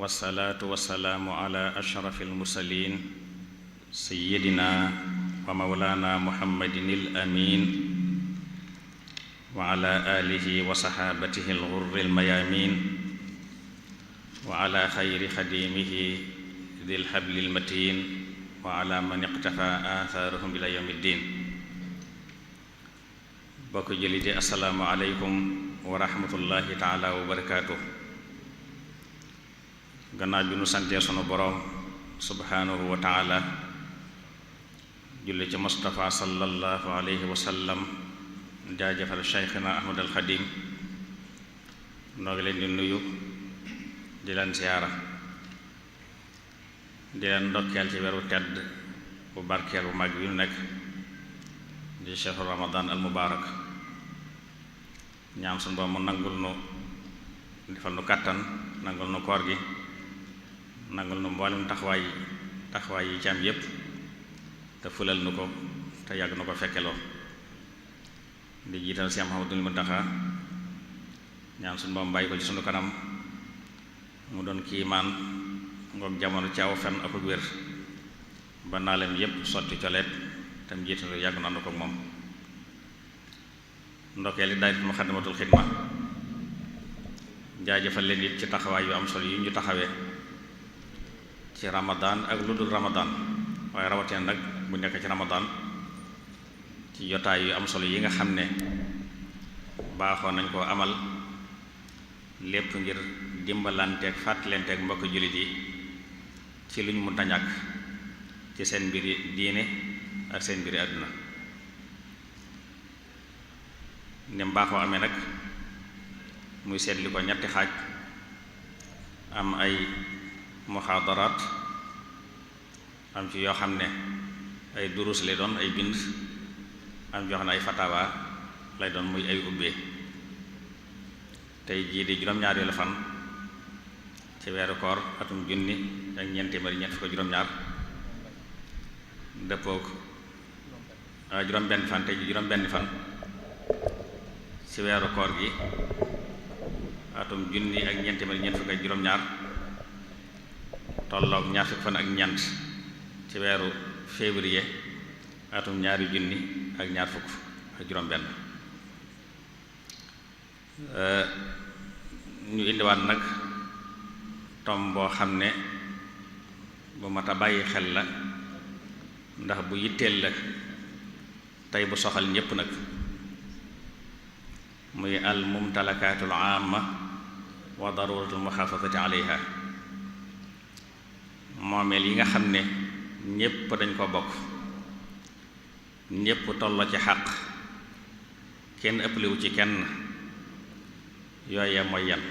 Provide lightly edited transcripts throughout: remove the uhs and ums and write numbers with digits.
wasalaatu wasalaamu ala ashraf almursalin sayidina wa mawlana muhammadin al amin wa ala alihi wa saxaabatihi alxurri almayamin wa ala xayri xadimihi dil xabli almatin wa ala man iqtafa athaarahum ila yawmi ddin. bokk jëlite assalaamu aleykum wa rahmatullahi taala wa barakaatu. gannaaw bi nu santee sunu boroom subhaanahu wa taala julli ci Mustafa sallallahu alayhi wa sallam jaajëfal Cheikhina Ahmad al Xadim noo ngi leen di nuyu di leen siyaara di leen ndokkeel ci weeru tedd bu barkeel bu mag bi nu nekk di shahru Ramadan al mubaarak. ñaan sunu Boroom mu nangul nu defal nu kàttan nangul nu koor gi nangul nu mboolem taxawaay yi ci am yépp te fulal nu ko te yàgg nu ko fekkeloo. di jiital Cheikh Mouhamadoul Mountakha ñaan suñu Boroom bàyyi ko ci sunu kanam mu doon kiimaan ngoog jamono ci aw fen ak wér ba naalem yépp sotti coleet te mu jiital yàgg na ànd ko moom. ndokkee li daayira Muxaddamatul Xidma jaajëfal leen it ci taxawaay yu am solo yi ñu taxawee ci Ramadan ak lu dul Ramadan, waaye rawatina nag bu nekk ci Ramadan ci jotaay yu am solo yi nga xam ne baaxoon nañ koo amal lépp ngir dimbalanteeg fàttalanteeg mbokk jullit yi ci lu ñu mënta ñàkk ci seen mbiri diine ak seen mbiri àdduna. ne mbaaxoo amee nag muy seetli ko ñetti xaaj, am ay muxaadaraat, am ci yoo xam ne ay durus lay doon ay bind, am yoo xam ne ay fatawa lay doon muy ay ubbee. tey jii di juróom-ñaareelu fan ci weeru koor atum junni ak ñeent téeméer ñeent fukk juróom-ñaar dëppook juróom-benn fan tey ji juróom-benn fan ci weeru koor gi atum junni ak ñeent téeméer ñeent fukk ak juróom-ñaar tolloog ñaar fukk fan ak ñeent ci weeru février atum ñaari junni ak ñaar fukk ak juróom-benn. ñu indiwaat nag tom boo xam ne bu mat a bàyyi xel la ndax bu yitteel la tey bu soxal ñépp nag, muy al mumtalakaatul aama wa daruratul muxaafazati alayha. moomeel yi nga xam ne ñépp dañ ko bokk, ñépp tolloo ci xaq, kenn ëpplewu ci kenn, yooye mooy yan.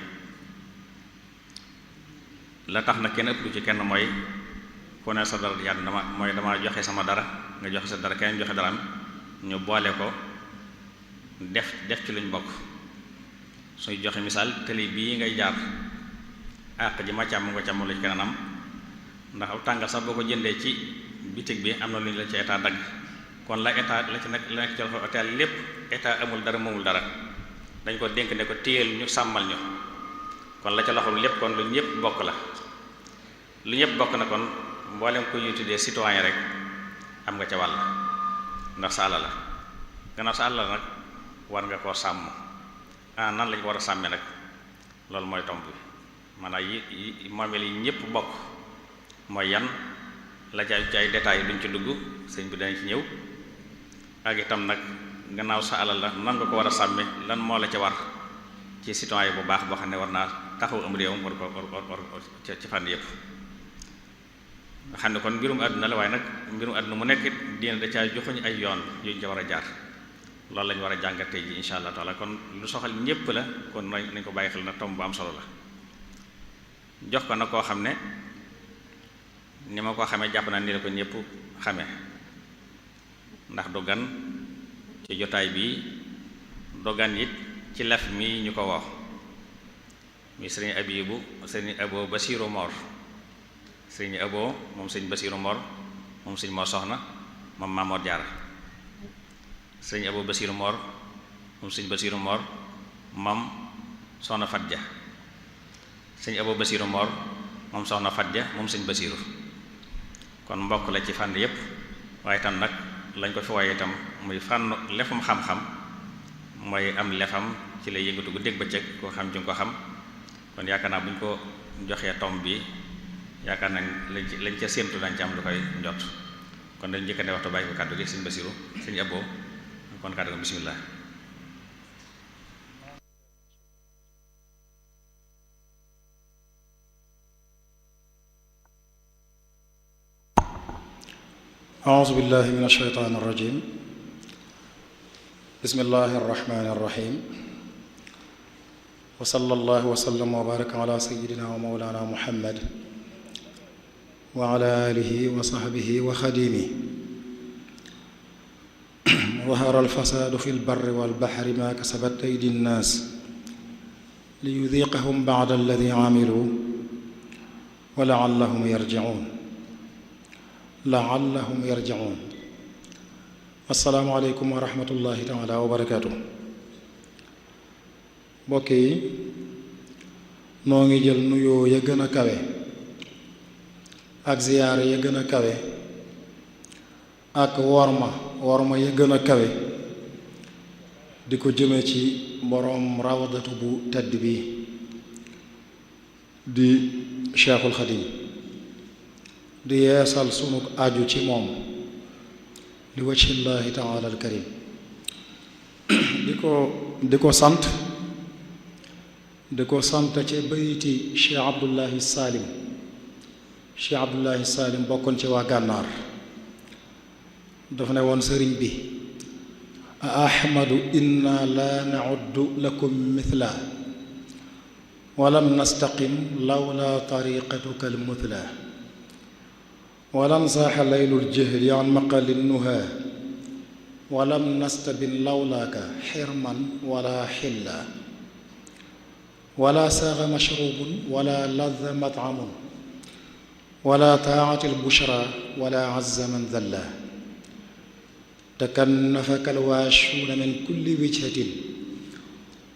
la tax na kenn ëpplewu ci kenn mooy ku ne sa dara yàlla dama joxe sama dara, nga joxe sa dara, kenn joxe daraam, ñu boole ko def ci luñ bokk. suy joxe misaal tëli bii ngay jaar àq ji ma càmm nga càmm la ci keneen am, ndax aw tàngal sax boo ko jëndee ci bitig bi am na lu ñu la ci état dagg, kon la état la ci nekk ci loxo hôtel lépp état amul dara moomul dara, dañ ko dénk ne ko téyel ñu sàmmal ñu, kon la ca loxo lépp kon lu ñëpp bokk la. lu ñëpp bokk na kon mboolem ko ñuy tuddee citoyen rek am nga ca wàll, ndax sa àll la. gannaaw sa àll la nag war nga koo sàmm. nan lañ ko war a sàmmee nag, loolu mooy tomb bi. maanaam yi moomeel yi ñëpp bokk mooy yan, la ca ay détails duñ ci dugg, sëñ bi dañ ci ñëw. ak itam nag gannaaw sa alal la nan nga ko war a sàmme, lan moo la ca war ci citoyen bu baax boo xam ne war naa taxaw am réewam war ci fànn yëpp. nga xam ne kon mbirum àdduna la, waaye nag mbirum àdduna mu nekk diine da caa joxuñu ay yoon yuñ ca war a jaar. loolu lañu war a jàngat tey ji insha allah taala. kon lu soxal ñépp la, kon nañ ko bàyyi xel na tomb bu am solo la. jox ko nag koo xam ne ni ma ko xamee jàpp naa ni la ko ñépp xamee, ndax du gan ci jotaay bi, du gan it ci laf mi ñu ko wax muy sëriñ Abibu, sëriñ Abo Basiiru Mor, sëriñ Abo moom sëriñ Basiiru Mor moom sëriñ Mor Soxna moom Maamoor Jaara, sëriñ Abo Basiiru Mor moom sëriñ Basiiru Mor moom Soxna Fat Ja, sëriñ Abo Basiiru Mor moom soxna Fadja moom sëñ Basiiru kon mbokk la ci fànn yépp waaye itam nag lañ ko fi waaye itam muy fànn lefum xam-xam mooy am lefam ci lay yëngatu gu dégg bëccëg koo xam ci nga ko xam kon yaakaar naa bu ñu ko joxee tom bi yaakaar nañ lañ ca séentu dañ ci am lu koy njot kon dañ njëkkante waxtu bàyyi ko kàddu gi sëñ Basiiru sëñ Abo kon kàddu gi bismillah أعوذ بالله من الشيطان الرجيم بسم الله الرحمن الرحيم وصلى الله وسلم وبارك على سيدنا ومولانا محمد وعلى آله وصحبه وخديمه ظهر الفساد في البر والبحر ما كسبت أيدي الناس ليذيقهم بعد الذي عملوا ولعلهم يرجعون assalaamu aleykum wa rahmatullahi taala wa barakaatu mbokk yi noo ngi jël nuyoo ya gën a kawe ak ziyaare ya gën a kawe ak worma ya gën a kawe di ko jëme ci boroom rawdatu bu tedd bi di Cheikhul Xadim di yeesal sunu aju ci moom li wajhillaahi taala alkarim di ko sant ci bayti Cheikh Abdullahi Salim bokkoon ci waa gànnaar dafa ne woon sëriñ bi a ahmadu inna la nauddu lakum mithla walam nastaqim lawla tariqatuka almuthla walam saaxa laylul jahli an maqali nuha walam nastabin lawlaaka xirman wala xilla wala saaxa mashrubun wala ladda matcamun wala taacati albushra wala azza man dalla takannafaka alwaashuuna min kulli wijhatin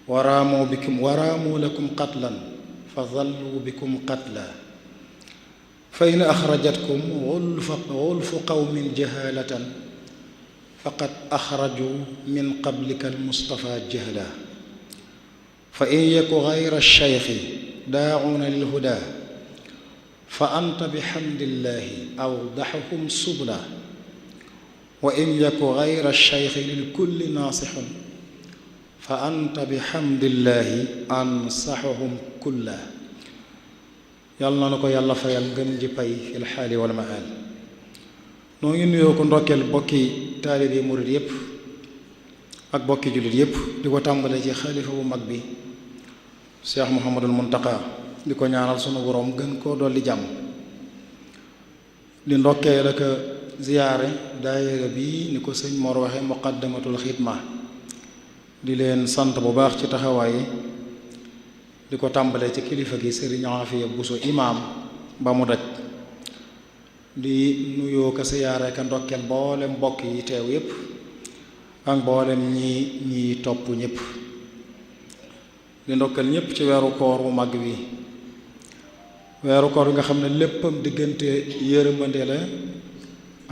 waraamu lakum qatlan fa dallu bikum qatla fa in axrajatkum wulfu qawmin jahalatan faqad axraju min qablika almustafa jahla fa in yaku gayra alcheyxi daacuuna lilhuda fa anta bixamdillahi awdaxuhum subla wa in yaku gayra alcheyxi lilkulli naasixun fa anta bixamdillahi ansaxuhum kulla yàlla na ko yàlla fayal ngën ji pay fil xaali wal maal noo ngi nuyoo ko ndokkeel bokki taalibe murit yépp ak bokki jullit yépp di ko tàmbale ci xalifa bu mag bi Cheikh Mouhamadul Muntaqa di ko ñaanal sunu boroom gën koo dolli jàmm di ndokkeel ak ziyaare daayira bi ni ko sëñ Mor waxe muqaddamatul xidma di leen sant bu baax ci taxawaay di ko tàmbalee ci kilifa gi sëriñ Afiya Buso imaam ba mu daj di nuyoo ka siyaare ka ndokkeel mboolem mbokk yi teew yépp ak mboolem ñi topp ñépp di ndokkeel ñépp ci weeru koor bu mag bi weeru koor bi nga xam ne léppam diggante yërmande la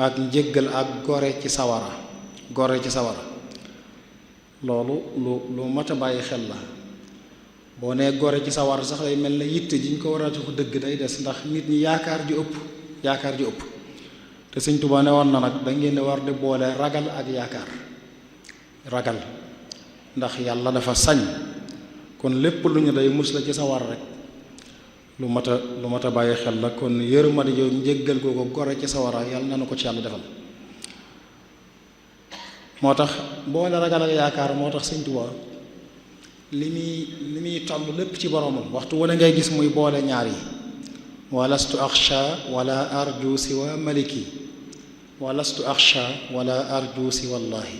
ak njéggal ak gore ci sawara loolu lu mat a bàyyi xel la boo nee gore ci sawar sax day mel ne yitte ji ñu ko war a jox dëgg day des ndax nit ñi yaakaar ji ëpp te Sëñ Tuubaa ne woon na nag da ngeen di war di boole ragal ak yaakaar ndax yàlla dafa sañ kon lépp lu ñu day mus la ci sawar rek lu mat a bàyyi xel la kon yërmande jooju njéggal googu gore ci sawara yàlla na nu ko ci yàlla defal moo tax boole ragal ak yaakaar moo tax Sëñ Tuubaa li muy toll lépp ci boromam waxtu wala ngay gis muy boole ñaar yi walastu axsha wala arju siwa maliki walastu axsha wala arju siwa llahi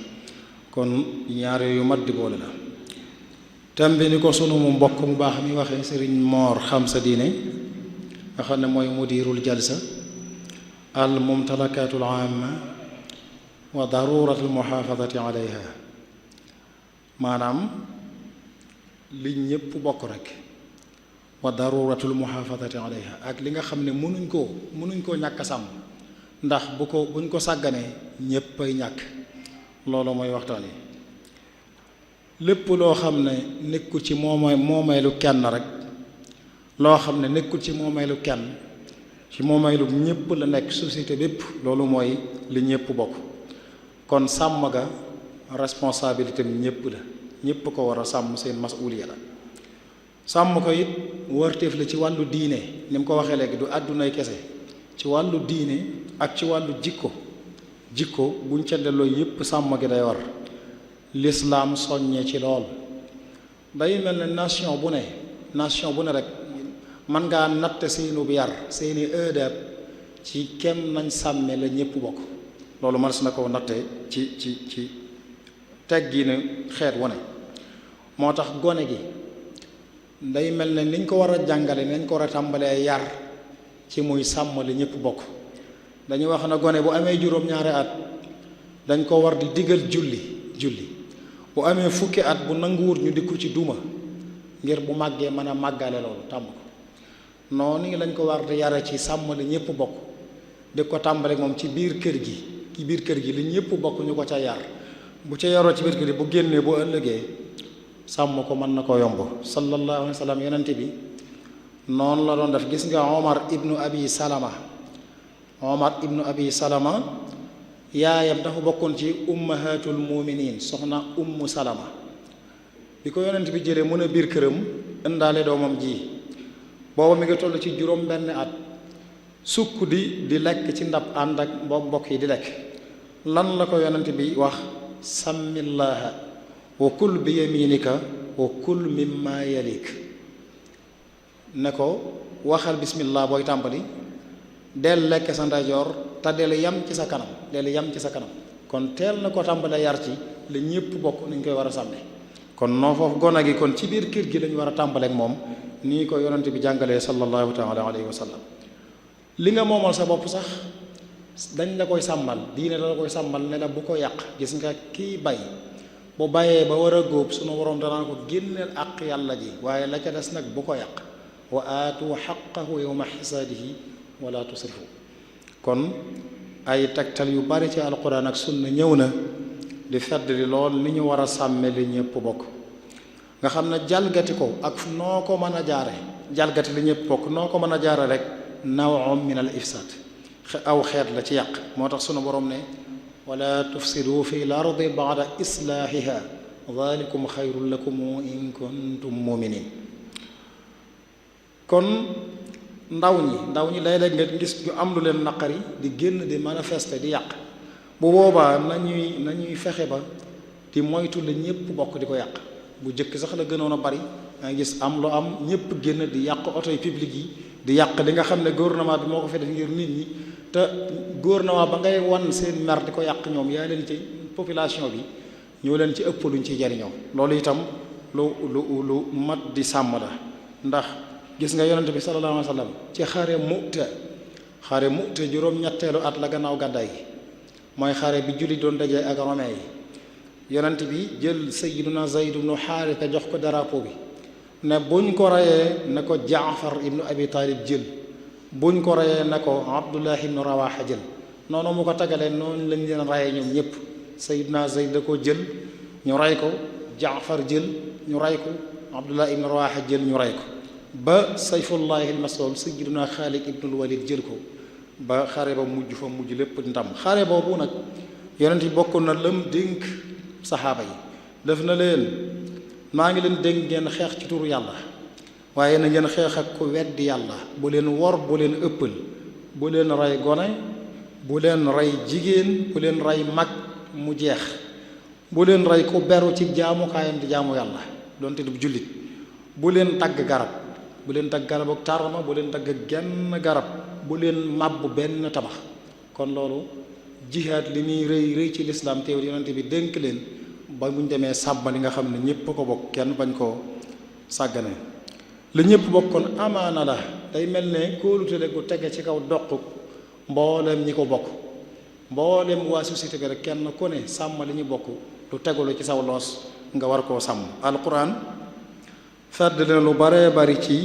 kon ñaar yu mat di boole la tembi ni ko sunu mu mbokk mu baax mi waxee sëriñ Moor xam sa diine nga xam ne mooy mudirul jalsa al mumtalakatul amma wa daruratul muhafadati alayha maanaam li ñépp bokk rek wa daruratul muhafadati alayha ak li nga xam ne mënuñ koo ñàkk a sàmm ndax buñ ko sàgganee ñépp ay ñàkk. loolu mooy waxtaan yi lépp loo xam ne nekkul ci moomeelu kenn rek loo xam ne nekkul ci moomeelu kenn ci moomeelu ñépp la nekk société bépp loolu mooy li ñépp bokk. kon sàmm ga responsabilité am ñépp la ñépp ko war a sàmm seen masuuliya la. sàmm ko it warteef la ci wàllu diine ni mu ko waxee léegi du àddunay kese ci wàllu diine ak ci wàllu jikko buñ ca delloo yépp sàmm gi day war. lislaam soññee ci lool day mel ne nation bu ne rek mën ngaa natt seenu bi yar seeni ëdab ci kem nañ sàmme la ñépp bokk. loolu mënees na ko natte ci teggi ne xeet wu ne. moo tax gone gi day mel ne niñ ko war a jàngale nañ ko war a tàmbalee yar ci muy sàmm la ñépp bokk. dañuy wax na gone bu amee juróom-ñaari at dañ ko war di digal julli bu amee fukki at bu nanguwut ñu di ko ci duma ngir bu màggee mën a màggale loolu tàmm ko. noonu lañ ko war di yare ci sàmm li ñépp bokk di ko tàmbale moom ci biir kër gi li ñépp bokk ñu ko ca yar bu ca yaroo ci biir kër gi bu génnee bu ëllëgee sàmm ko mën na ko yomb. sallallahu alayhi wa sallam yonente bi noonu la doon def. gis nga Omar ibnu Abi Salama yaayam dafa bokkoon ci ummahatul muminin soxna ummu Salama bi ko yonent bi jëlee mën a biir këram indaale doomam ji booba mi ngi toll ci juróom benn at sukk di lekk ci ndab ànd ak mbokk yi di lekk. lan la ko yonent bi wax sàmmillaaha wa kul bi yaminika wa kul mimma yalik ne ko waxal bismillah booy tàmbali del lekk sa ndeyjoor te del yam ci sa kanam kon teel na ko tàmbalee yar ci la ñépp bokk nañ koy war a sàmme. kon noo foofu gone gi kon ci biir kër gi lañu war a tàmbaleek moom nii ko yonent bi jàngalee sallallahu taala alayhi wa sallam. li nga moomal sa bopp sax dañ la koy sàmmal diine la koy sàmmal ne la bu ko yàq. gis nga kii bay bu bàyyee ba war a góob sunu borom danaa ko génneel àq yàlla ji waaye la ca des nag bu ko yàq. wa aatu xaqahu yawma xisaadihi wala tusrifu. kon ay tegtal yu bari ci alquran ak sunna ñëw na di fedd li lool ni ñu war a sàmme li ñëpp bokk nga xam ne jalgati ko ak noo ko mën a jaare jalgati li ñëpp bokk noo ko mën a jaare rek naw'un min al ifsad aw xeet la ci yàq. moo tax sunu borom ne wala tufsidu fi l ardi ba'da islaahiha dhalikum xayrun lakum in kuntum muminin. kon ndaw ñi léeg-léeg nga gis ñu am lu leen naqari di génn di manifester di yàq bu boobaa nañuy fexe ba di moytu la ñépp bokk di ko yàq. bu jëkk sax la gënoon a bari nga gis am lu am ñépp génn di yàq oto yi publique yi di yàq li nga xam ne gouvernement bi moo ko fi def ngir nit ñi te gouvernement ba ngay wan seen mer di ko yàq ñoom yaa leen ci population bi ñoo leen ci ëpp luñ ciy jariñoo. loolu itam lu mat di sàmm la ndax gis nga yonente bi sallallahu alayhi wa sallam ci xare Mu'ta juróom-ñetteelu at la gannaaw gàddaay gi mooy xare bi julli doon dajee ak romain yi yonente bi jël sayyiduna Zayd ibnu Haarisa jox ko drapeau bi ne buñ ko reyee ne ko Jaafar ibnu Abi Taalib jël buñ ko reyee ne ko Abdullah ibnu Rawaha jël noonu mu ko tagalee noonu lañ leen reyee ñoom ñëpp. sayyiduna Zayd da ko jël ñu rey ko Jaafar jël ñu rey ko Abdullah ibnu Rawaha jël ñu rey ko ba sayfullahi almaslul sayyiduna Xaalid ibnul Walid jël ko ba xare ba mujj lépp ndam. xare boobu nag yonent yi bokkoon na lam dénk saxaaba yi def na leen maa ngi leen dénk ngeen xeex ci turu yàlla waaye na ngeen xeex ak ku weddi yàlla bu leen wor bu leen ëppal bu leen rey gone bu leen rey jigéen bu leen rey mag mu jeex bu leen rey ku beru ci jaamukaayam di jaamu yàlla donte du jullit bu leen dagg garab ak tàrma bu leen dagg genn garab bu leen màbb benn tabax. kon loolu jihaad li muy rëy ci lislaam teewul yonente bi dénk leen ba buñ demee sàmm li nga xam ne ñépp ko bokk kenn bañ koo sàggane. li ñépp bokk kon amaana la day mel ne kóolutale gu tege ci kaw doq mboolem ñi ko bokk mboolem waa société bi rek kenn ku ne sàmm li ñu bokk lu tegulu ci saw loos nga war koo sàmm. alquran fedd leen lu baree bari ci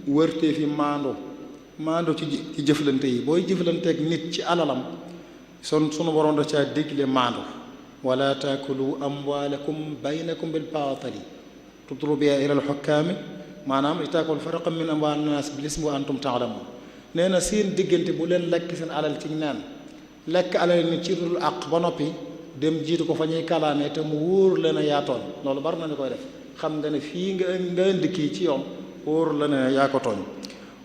wërtee fi maandu ci jëflante yi booy jëflanteeg nit ci alalam sunu borom da caa digle maandu wala taakulu amwaalakum baynakum bil baatili tudlu biha ila al hukkaami maanaam li taakulu faraqan min amwaali naas bil ismi wa antum taalamuun nee na seen diggante bu leen lekk seen alal ci neen lekk alal nit ci dul àq ba noppi dem jiitu ko fa ñuy kalaamee te mu wóor la ne yaa tooñ loolu bari na ñu koy def xam nga ne fii nga indi kii ci yoon wóor la ne yaa ko tooñ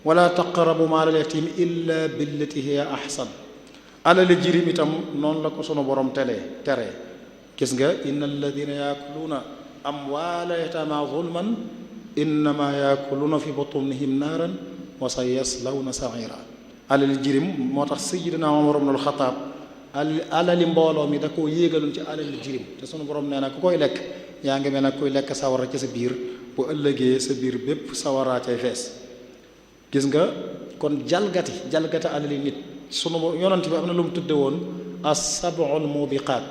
wala taqrabu maalal yatiim illa billati hiya ahsan alali jirim itam noonu la ko sunu borom tere gis nga inna alladina yaakuluuna amwaala yataama zulman innama yaakuluuna fi butunihim naaran wa sa yaslawna saira alali jirim moo tax sayyidina Umar ibn al-Xattaab alali mbooloo mi da koo yéegaloon ci alali jirim te sunu borom nee na ku koy lekk yaa ngi mel nag kuy lekk sawara ci sa biir bu ëllëgee sa biir bépp sawaraa cay fees gis nga kon jalgati alali nit sunu yonent bi am na lu mu tudde woon as-sab'ul mubiqaat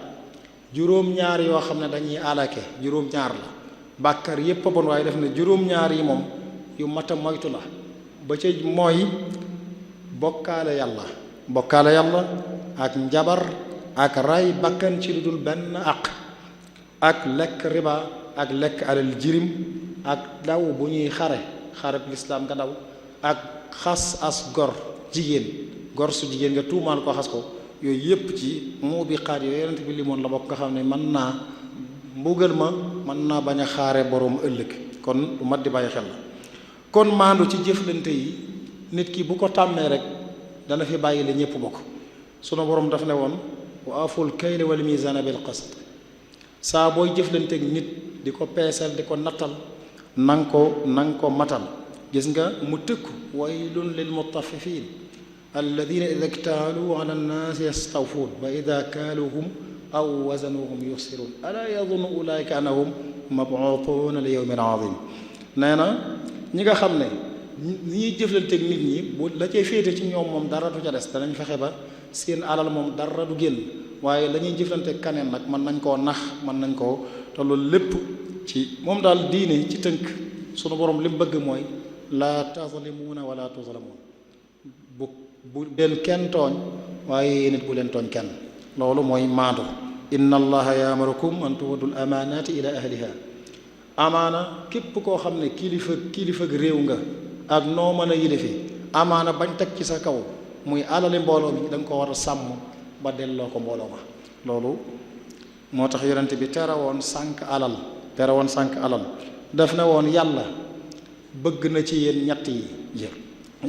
juróom-ñaar yoo xam ne dañuy alake juróom-ñaar la bàkkar yépp a bon waaye def ne juróom-ñaar yi moom yu mat a moytu la ba ca mooy bokkaale yàlla ak njabar ak ray bakkan ci lu dul benn ak lekk riba ak lekk alal jirim ak daw bu ñuy xareb lislaam nga daw ak xas as gor su jigéen nga tuumaal ko xas ko yooyu yépp ci mu bi xaat yooyu yonent bi limoon la bokk nga xam ne mën naa mbugal ma mën naa bañ a xaare boroom ëllëg kon lu mat di bàyyi xel la kon maandu ci jëflante yi nit ki bu ko tàmmee rek dana fi bàyyi la ñépp bokk sunu borom daf ne woon wa aful kayla wal mizaana bil qist saa booy jëflanteeg nit di ko peesal di ko nattal nang ko matal gis nga mu tëkku waylun lil mutaffifin alladina ida ktaaluu ala nnaasi yastawfuun wa ida kaaluuhum aw wazanuhum yuxsiruun alaa yadunnu ulaika annahum mabuutuuna li yawmin azim nee na ñi nga xam ne ñi ñuy jëflanteeg nit ñi bu la cay féete ci ñoom moom dara du ca des danañ fexe ba seen alal moom dara du génn waaye la ñuy jëflanteeg kaneen nag mën nañ koo nax mën nañ koo te loolu lépp ci moom daal diine ci tënk sunu borom li mu bëgg mooy laa tazlimuuna wala tuzlamuun bu leen kenn tooñ waaye nit bu leen tooñ kenn loolu mooy maandu inna allaha ya'murukum an tuwaddul amaanaati ila ahliha amaana képp koo xam ne kilifa réew nga ak noo mën a yilifi amaana bañ teg ci sa kaw muy alali mbooloo mi da nga ko war a sàmm ba delloo ko mbooloo ma loolu moo tax yonent bi tere woon sànq alal daf ne woon yàlla bëgg na ci yéen ñett yi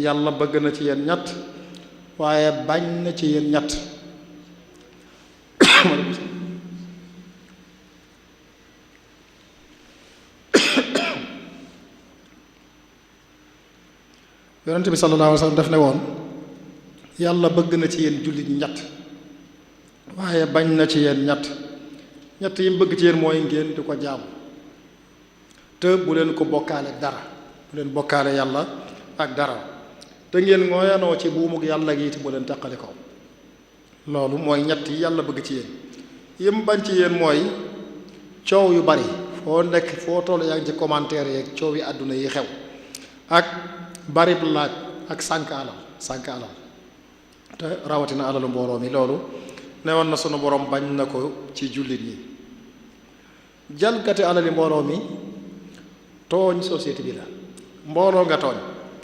yàlla bëgg na ci yéen ñett waaye bañ na ci yéen ñett yonent bi sallallahu alayhi wa sallam daf ne woon yàlla bëgg na ci yéen jullit ñett waaye bañ na ci yéen ñett yi mu bëgg ci yéen mooy ngeen di ko jaamu te bu leen ko bokkaale dara bu leen bokkaale yàlla ak dara te ngeen ngooyanoo ci buumug yàlla gi te bu leen taqali ko loolu mooy ñett yi yàlla bëgg ci yéen yim bañ ci yéen mooy coow yu bari foo nekk foo toll yaa ngi ci commentaire yeeg coow yi àdduna yi xew ak barib laaj ak sànk alal te rawatina alalu mbooloo mi loolu newoon na sunu borom bañ na ko ci jullit ñi jalgati alali mbooloo mi tooñ société bi la mbooloo nga tooñ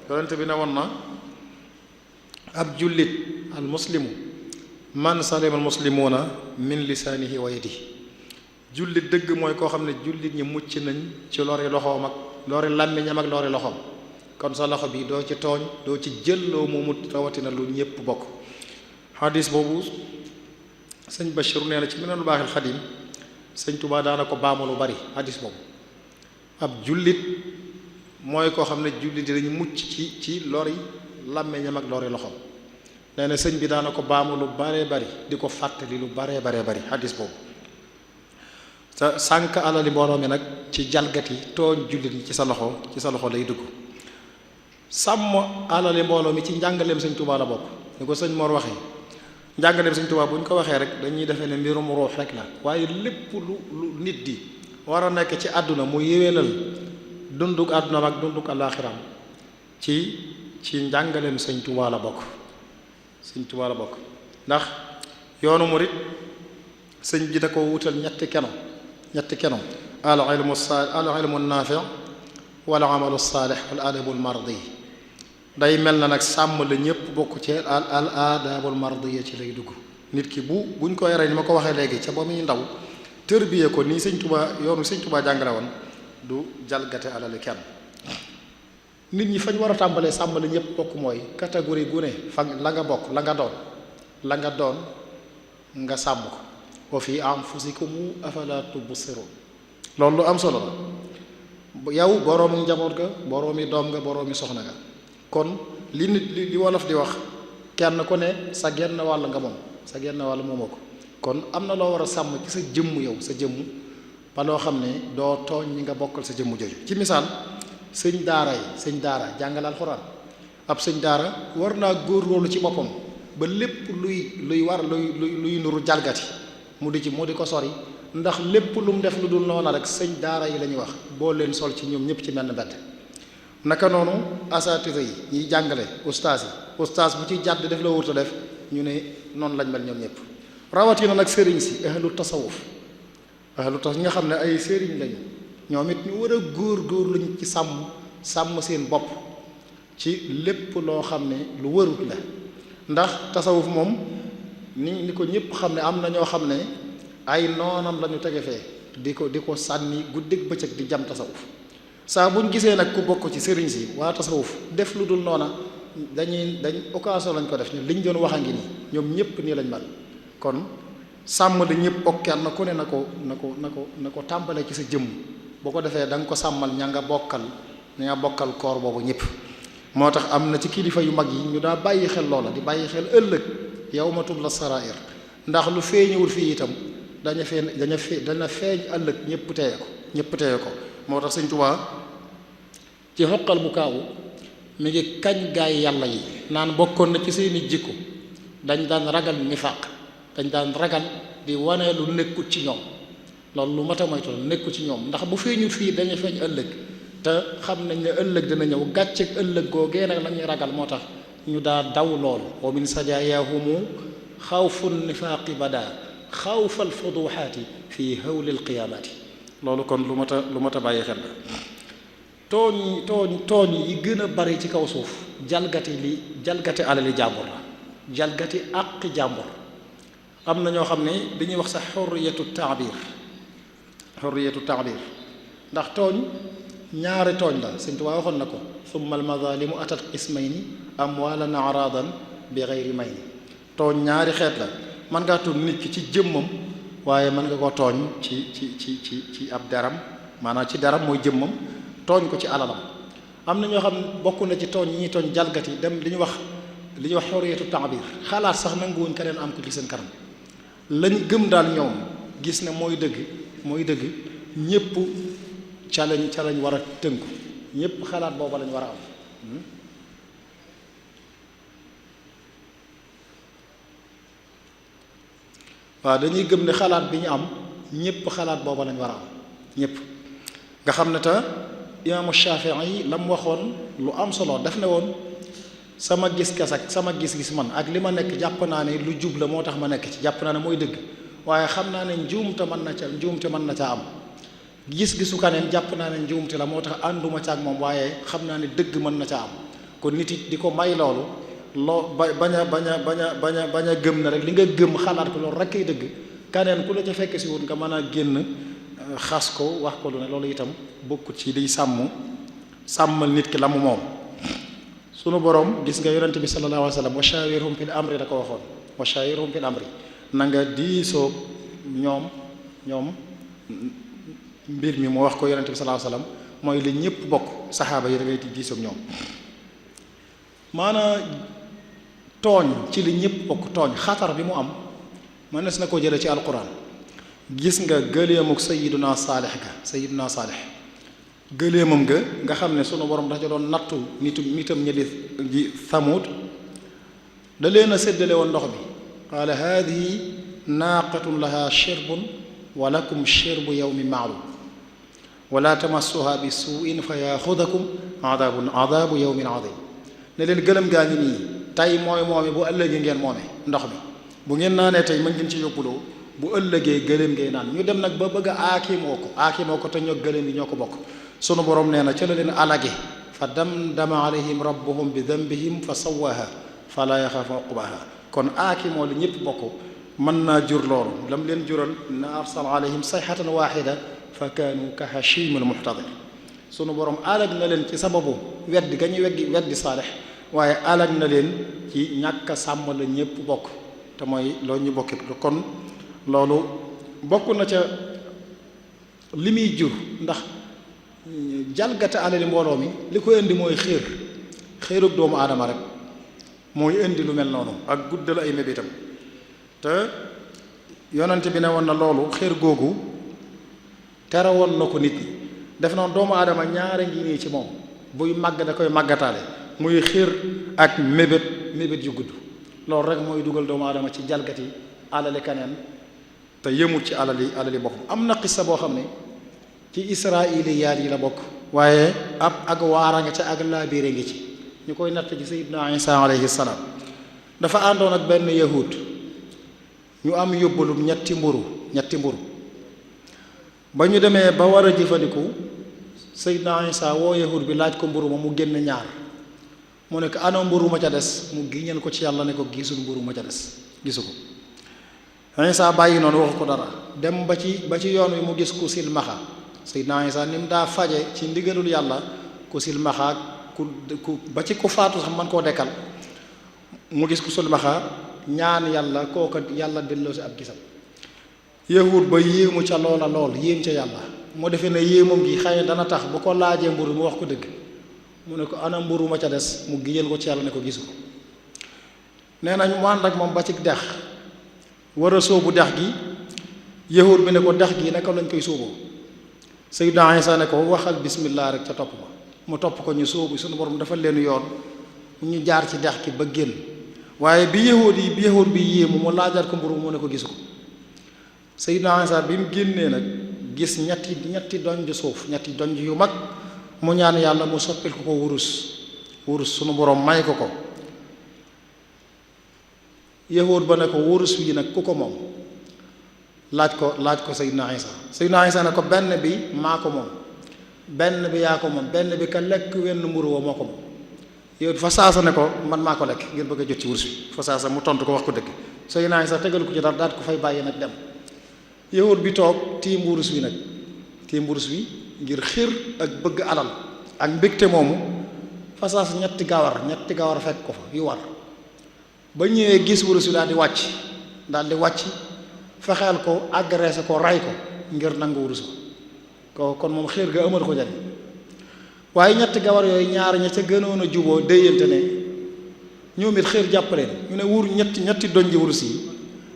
yonent bi newoon na ab jullit al muslimu man salima al muslimuuna min lisaanihi wa yadihi jullit dëgg mooy koo xam ne jullit ñi mucc nañ ci lori loxoom ak lori làmmiñam ak lori loxoom kon sa loxo bi doo ci tooñ doo ci jëlloo moomu rawatina lu ñépp bokk xadis boobu sëñ Bachir nee na ci Minanul Baaxil Xadim sëñ Tuubaa daana ko baamu lu bari xadis boobu ab jullit mooy koo xam ne jullit yi dañu mucc ci lori làmmiñam ak lori loxoom nee na sëñ bi daana ko baamu lu baree bari di ko fàttali lu baree bari xadis boobu sa sànq alali mbooloo mi nag ci jalgati tooñ jullit ñi ci sa loxo lay dugg sàmm alali mbooloo mi ci njàngaleem sëñ Tuubaa la bokk ni ko sëñ Mor waxee njàngaleem sëñ Tuubaa bu ñu ko waxee rek dañuy defee ne mbirum ruux rek la waaye lépp lu nit di war a nekk ci àdduna mu yéwénal dunduk àdduna ak dunduk àllaaxiram ci njàngaleem sëñ Tuubaa la bokk ndax yoonu murit sëñ bi da ko wutal ñetti keno al ilmu naafi' wal amalu saalih wal adabul mardi day mel na nag sàmm la ñëpp bokk ci al adabul mardiya ci lay dugg. nit ki buñ ko yaree ni ma ko waxee léegi ca ba muy ndaw tërbiye ko nii yoonu sëñ Tuubaa jàngale woon du jalgate alali kenn. nit ñi fañ war a tàmbalee sàmm la ñëpp bokk mooy catégorie gu ne fa la nga bokk la nga doon nga sàmm ko. wa fi anfusikum afala tubsirun loolu lu am solo la yow boroomi njaboot ga boroomi doom nga boroomi soxna nga kon li wolof di wax kenn ku ne sa genn wàll nga moom sa genn wàll moomoo ko kon am na loo war a sàmm ci sa jëmm yow sa jëmm ba loo xam ne doo tooñ ñi nga bokkal sa jëmm jooju. ci misaal sëñ daara jàngale alxuraan ab sëñ daara war naa góorgóorlu ci boppam ba lépp luy nuru jalgati mu di ko sori ndax lépp lu mu def lu dul noona rek sëñ daara yi la ñuy wax boo leen sol ci ñoom ñëpp ci menn mbedd. naka noonu asatise yi ñiy jàngale ustaas bu ci jàdd def la wurta def ñu ne noonu lañ mel ñoom ñëpp rawatina nag sëriñ si ahlu tasawuf ñi nga xam ne ay sëriñ lañu ñoom it ñu war a góor luñ ci sàmm seen bopp ci lépp loo xam ne lu warut la ndax tasawuf moom ni ko ñëpp xam ne am na ñoo xam ne ay noonam lañu tege fee di ko sànni guddeeg bëccëg di jam tasawuf saa buñ gisee nag ku bokk ci sëriñ si waa tasawuf def lu dul noona dañ occasion lañ ko def ñu liñ doon wax a ngi nii ñoom ñëpp nii lañ mel kon sàmm la ñëpp bokk kenn ku ne na ko tàmbalee ci sa jëmm boo ko defee da nga ko sàmmal ña nga bokkal koor boobu ñëpp. moo tax am na ci kilifa yu mag yi ñu daa bàyyi xel loola di bàyyi xel ëllëg yawma tubla sarair ndax lu feeñuwul fii itam dana feeñ ëllëg ñëpp teeye ko moo tax sëñ Tuubaa ci xoqal bu kaawu mi ngi kañ gaay yàlla yi naan bokkoon na ci seeni jikko dañ daan ragal nifaq dañ daan ragal di wane lu nekkut ci ñoom loolu lu mat a moytu nekkut ci ñoom ndax bu feeñul fii dañu feeñ ëllëg te xam nañ ne ëllëg dina ñëw gàcceeg ëllëg googee nag la ñuy ragal moo tax ñu daa daw loolu wa min sajaayahumu xawfun nifaaqi bada xawfal fuduxaati fi hawlil qiyaamaati loolu kon lu mat a bàyyi xel la tooñ yi gën a bari ci kaw suuf jalgati alali jàmbur la jalgati àqi jàmbur am na ñoo xam ne dañuy wax sax xurriyatu taabir ndax tooñ ñaari tooñ la Sëñ Tuubaa waxoon na ko summa almazalimu atat qismayni amwalan aradan bi gayri mayni tooñ ñaari xeet la mën ngaa tooñ nit ki ci jëmmam waaye mën nga ko tooñ ci ab deram maanaam ci deram mooy jëmmam tooñ ko ci alalam am na ñoo xam ne bokk na ci tooñ yi ñuy tooñ jalgati dem li ñuy wax xurriyatu taabir xalaat sax nanguwuñ keneen am ko ci seen kanam lañ gëm daal ñoom gis ne mooy dëgg ñépp ca lañ war a tënku ñépp xalaat booba lañ war a am waaw dañuy gëm ne xalaat bi ñu am ñépp xalaat booba lañ war a am ñépp nga xam ne te imaamu Shaafi'i yi la mu waxoon lu am solo daf ne woon sama gis-gis ak sama gis-gis man ak li ma nekk jàpp naa ne lu jub la moo tax ma nekk ci jàpp naa ne mooy dëgg waaye xam naa ne njuumte mën na ca am gis-gisu kaneen jàpp naa ne njuumte la moo tax ànduma ca ak moom waaye xam naa ne dëgg mën na ca am kon nit it di ko may loolu bañ a gëm na rek li nga gëm xalaat ko loolu rek kay dëgg kaneen ku la ca fekk si wut nga mën a génn xas ko wax ko lu ne loolu itam bokkut ci liy sàmmal nit ki la mu moom sunu borom gis nga yonente bi sallallahu alayhi wa sallam wa shawirhum fil amri da ko waxoon wa shawirhum fil amri na nga diisoo ñoom mbir mi mu wax ko yonente bi sallallahu alayhi wa sallam mooy li ñëpp bokk saxaaba yi da ngay diisoo ñoom maanaam tooñ ci li ñëpp bokk tooñ xatar bi mu am mënees na ko jële ci alquran gis nga gëleemuk sayiduna saalix gëleemam nga xam ne sunu borom dafa doon nattu nitam ñi di Thamud da leen a séddale woon ndox bi qaala haadihi naaqatun laha shirbun wa lakum shirbu yawmin ma'lum wala tamassuha bi suu'in fa yaxudakum adabu yawmin adim ne leen gëlëm gaa ngi nii tey mooy moome bu ëllëgee ngeen moome ndox mi bu ngeen naanee tey mën ngeen ci yóbbuloo bu ëllëgee gëlëm ngay naan ñu dem nag ba bëgg a aakimoo ko te ñoo gëlëm yi ñoo ko bokk sunu borom nee na ca la leen alage fa damdama alayhim rabbuhum bi dambihim fa sawaha fala yaxaafu uqbaha kon aakimoo li ñëpp bokk mën naa jur loolu lam leen jural na arsal alayhim sayhatan waxida fa kaanu ka hashimil muhtadir sunu borom alag na leen ci sababu weddi ga ñu weddi saalix waaye alag na leen ci ñàkk a sàmm la ñëpp bokk te mooy loolu ñu bokki kon loolu bokk na ca li muy jur ndax jalgate alali mbooloo mi li ko indi mooy xéerug doomu aadama rek mooy indi lu mel noonu ak guddal ay mébétam te yonent bi ne woon na loolu xéer googu tere woon na ko nit ñi def noonu doomu aadama ñaare ngi nii ci moom buy màgg da koy màggataale muy xéer ak mébét yu gudd loolu rek mooy dugal doomu aadama ci jalgati alali kaneen te yëmut ci alali boppam am na xissa boo xam ne ci israiliyaat yi la bokk waaye ak waara nga ca ak laabiire ngi ci ñu koy natt ci sayyidna Isa alayhi salaam dafa àndoon ak benn yahud ñu am yóbbalum ñetti mburu ba ñu demee ba war a jëfandiku sayyidna Isa woo yahud bi laaj ko mburu ma mu génn ñaar mu ne ko ana mburu ma ca des mu giñal ko ci yàlla ne ko gisul mburu ma ca des gisu ko Isa bàyyi noonu waxu ko dara dem ba ci yoon wi mu gis ku silmaxa sayyidna Isa ni mu daa faje ci ndigalul yàlla ku silmaxa ku ba ci ku faatu sax man koo dekkal mu gis ku silmaxa ñaan yàlla kooka yàlla delloo si ab gisam yahud ba yéemu ca loola lool yéem ca yàlla mu defee ne yéemam gi xëy na dana tax bu ko laajee mburu mu wax ko dëgg mu ne ko ana mburu ma ca des mu giñal ko ci yàlla ne ko gisu ko nee nañ mu ànd ak moom ba ci dex war a sóobu dex gi yahud bi ne ko dex gi naka lañ koy sóoboo sayyidna Isa ne ko waxal bismillah rek ca topp ma mu topp ko ñu sóobu suñu borom dafa leen yoon ñu jaar ci dex gi ba génn waaye bi yahud bi yéemu mu laajaat ko mburu mu ne ko gisu ko sayyidna Isa bi mu génnee nag gis ñetti donj suuf ñetti donj yu mag mu ñaan yàlla mu soppil ko wurus sunu borom may ko yahud ba ne ko wurus wi nag ku ko moom laaj ko sayyidna Isa ne ko benn bi maa ko moom benn bi yaa ko moom benn bi ka lekk wenn mburu wa moo ko moom yow fa saasa ne ko man maa ko lekk ngir bëgg a jot ci wurus wi fa saasa mu tontu ko wax ko dëgg sayyidna Isa tegal ko ci dara daal ko fay bàyyi nag dem yahud bi toog tiim wurus wi ngir xir ak bëgg alal ak mbégte moomu fa saasa ñetti gawar fekk ko fa yu war ba ñëwee gis wurus wi daal di wàcc fexeel ko agressé ko ray ko ngir nangu wurus ko kon moom xéer ga amal ko jariñ waaye ñetti gawar yooyu ñaar ña ca gënoon a juboo déyante ne ñoom it xéer jàppaleen ñu ne ñetti donji wurus yi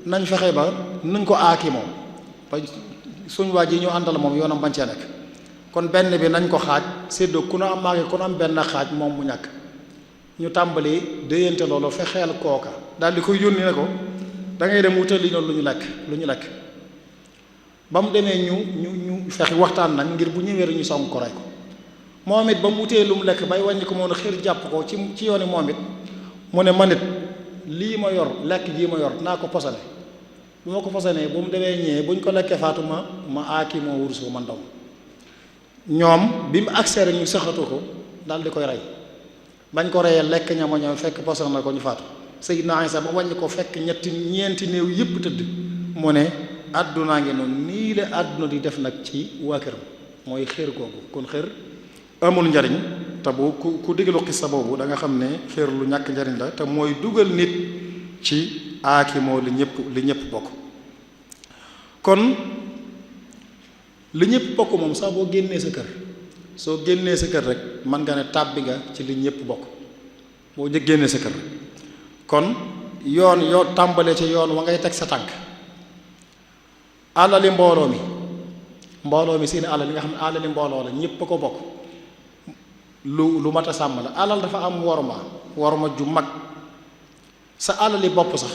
nañ fexe ba nuñ ko aaki moom ba suñ waa ji ñu àndal moom yoonam bañ cee nekk kon benn bi nañ ko xaaj séddoo ku ne am maage ku ne am benn xaaj moom mu ñàkk ñu tàmbali déyante loolu fexeel kooka daal di koy yónni ne ko da ngay dem wutal li noonu lu ñu lekk ba mu demee ñu fexe waxtaan nag ngir bu ñëwee rek ñu song ko rey ko moom it ba mu wutee lu mu lekk bay wàññi ko moom xir jàpp ko ci yooni moom it mu ne man it lii ma yor lekk jii ma yor naa ko posane bu ma ko posanee bu mu demee ñëwee bu ñu ko lekkee faatu ma aaki moo wurus ko man ndaw ñoom bi mu agsee rek ñu saxatu ko daal di koy rey bañ ko reyee lekk ñama ñoom fekk posan na ko ñu faatu Sayyidna Isa ba wàññi ko fekk ñeenti néew yépp tëdd mu ne àddunaa ngi noonu nii la àdduna di def nag ci waa këram mooy xéer googu kon xéer amul njariñ te bu ku diggalu xissa boobu da nga xam ne xéer lu ñàkk njariñ la te mooy dugal nit ci aaki moo li ñëpp bokk kon li ñëpp bokk moom sax boo génnee sa kër rek mën nga ne tàbbi nga ci li ñëpp bokk boo génnee sa kër kon yoo tàmbalee ci yoon wa ngay teg sa tànk alali mbooloo mi seen alal li nga xam ne alali mbooloo la ñëpp a ko bokk lu mat a sàmm la alal dafa am worma ju mag sa alali bopp sax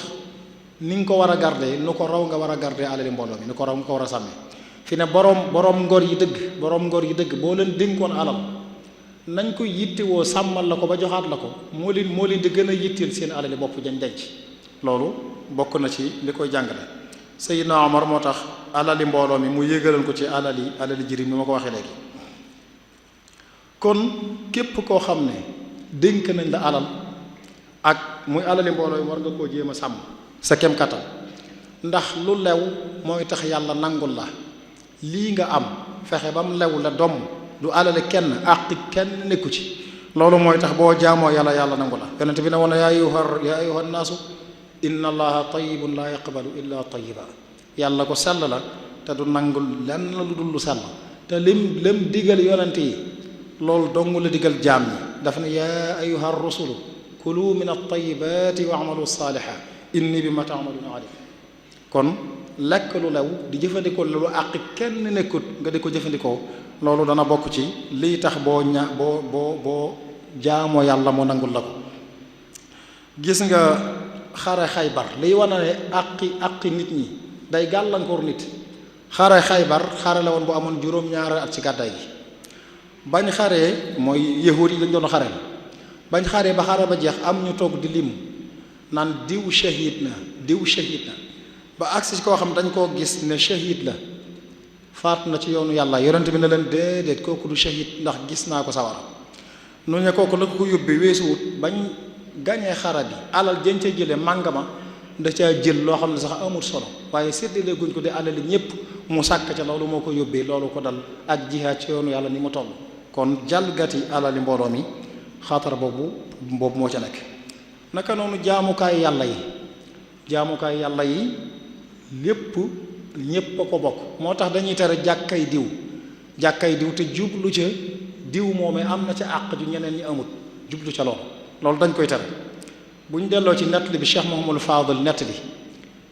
ni nga ko war a garder nu ko raw nga war a garder alali mbooloo mi nu ko raw nga ko war a sàmmee fi ne boroom ngor yi dëgg boo leen dénkoon alal nañ ko yittewoo sàmmal la ko ba joxaat la ko moo leen di gën a yitteel seen alali bopp jañ denc. loolu bokk na ci li koy jàngale. Seydina Omar moo tax alali mbooloo mi mu yéegaloon ko ci alali jirim ni ma ko waxee léegi. kon képp koo xam ne dénk nañ la alal ak muy alali mbooloo mi war nga koo jéem a sàmm sa kem kattan ndax lu lew mooy tax yàlla nangul la lii nga am fexe ba mu lew la doom du alali kenn àqi kenn nekku ci loolu mooy tax boo jaamoo yàlla nangu la yonente bi ne woon yaa ayyuha nnaasu inna allaha tayyibun la yaqbalu illa tayyiba yàlla ko sell la te du nangul lenn lu dul lu sell te lim digal yonente yi loolu dong la digal jaam ñi daf ne yaa ayyuha rusulu kulu min at-tayyibati wa'malu salihan inni bima ta'maluna alim kon lekk lu lew di jëfandikoo lu àq kenn nekkut nga di ko jëfandikoo loolu dana bokk ci lii tax boo jaamoo yàlla moo nangul la ko. gis nga xare Xaybar liy wane ne àqi nit ñi day gàllankoor nit xare Xaybar xare la woon bu amoon juróom-ñaari at ci gàddaay gi bañ xaree mooy yahuud yi lañ doon xareel bañ xaree ba xare ba jeex am ñu toog di lim naan diw shahid na ba agsi ci koo xam dañ koo gis ne shahid la faatu na ci yoonu yàlla yonent bi ne leen déedéet kooku du shahid ndax gis naa ko sawara nu ne kooku la ko yóbbee weesuwut bañ gañee xara bi alal jën ca jële màngama da caa jël loo xam ne sax amul solo waaye séddale guñ ko di alali ñépp mu sàkk ca loolu moo ko yóbbee loolu ko dal ak jihaad ci yoonu yàlla ni mu toll kon jalgati alali mbooloo mi xatar boobu moo ca nekk. naka noonu jaamukaay yàlla yi lépp ñépp a ko bokk moo tax dañuy tere jàkkay diw te jublu ca diw moomee am na ca àq ju ñeneen ñi amut jublu ca loolu dañ koy tere. bu ñu delloo ci nettali bi Cheikh Mouhamadou Fadel nettali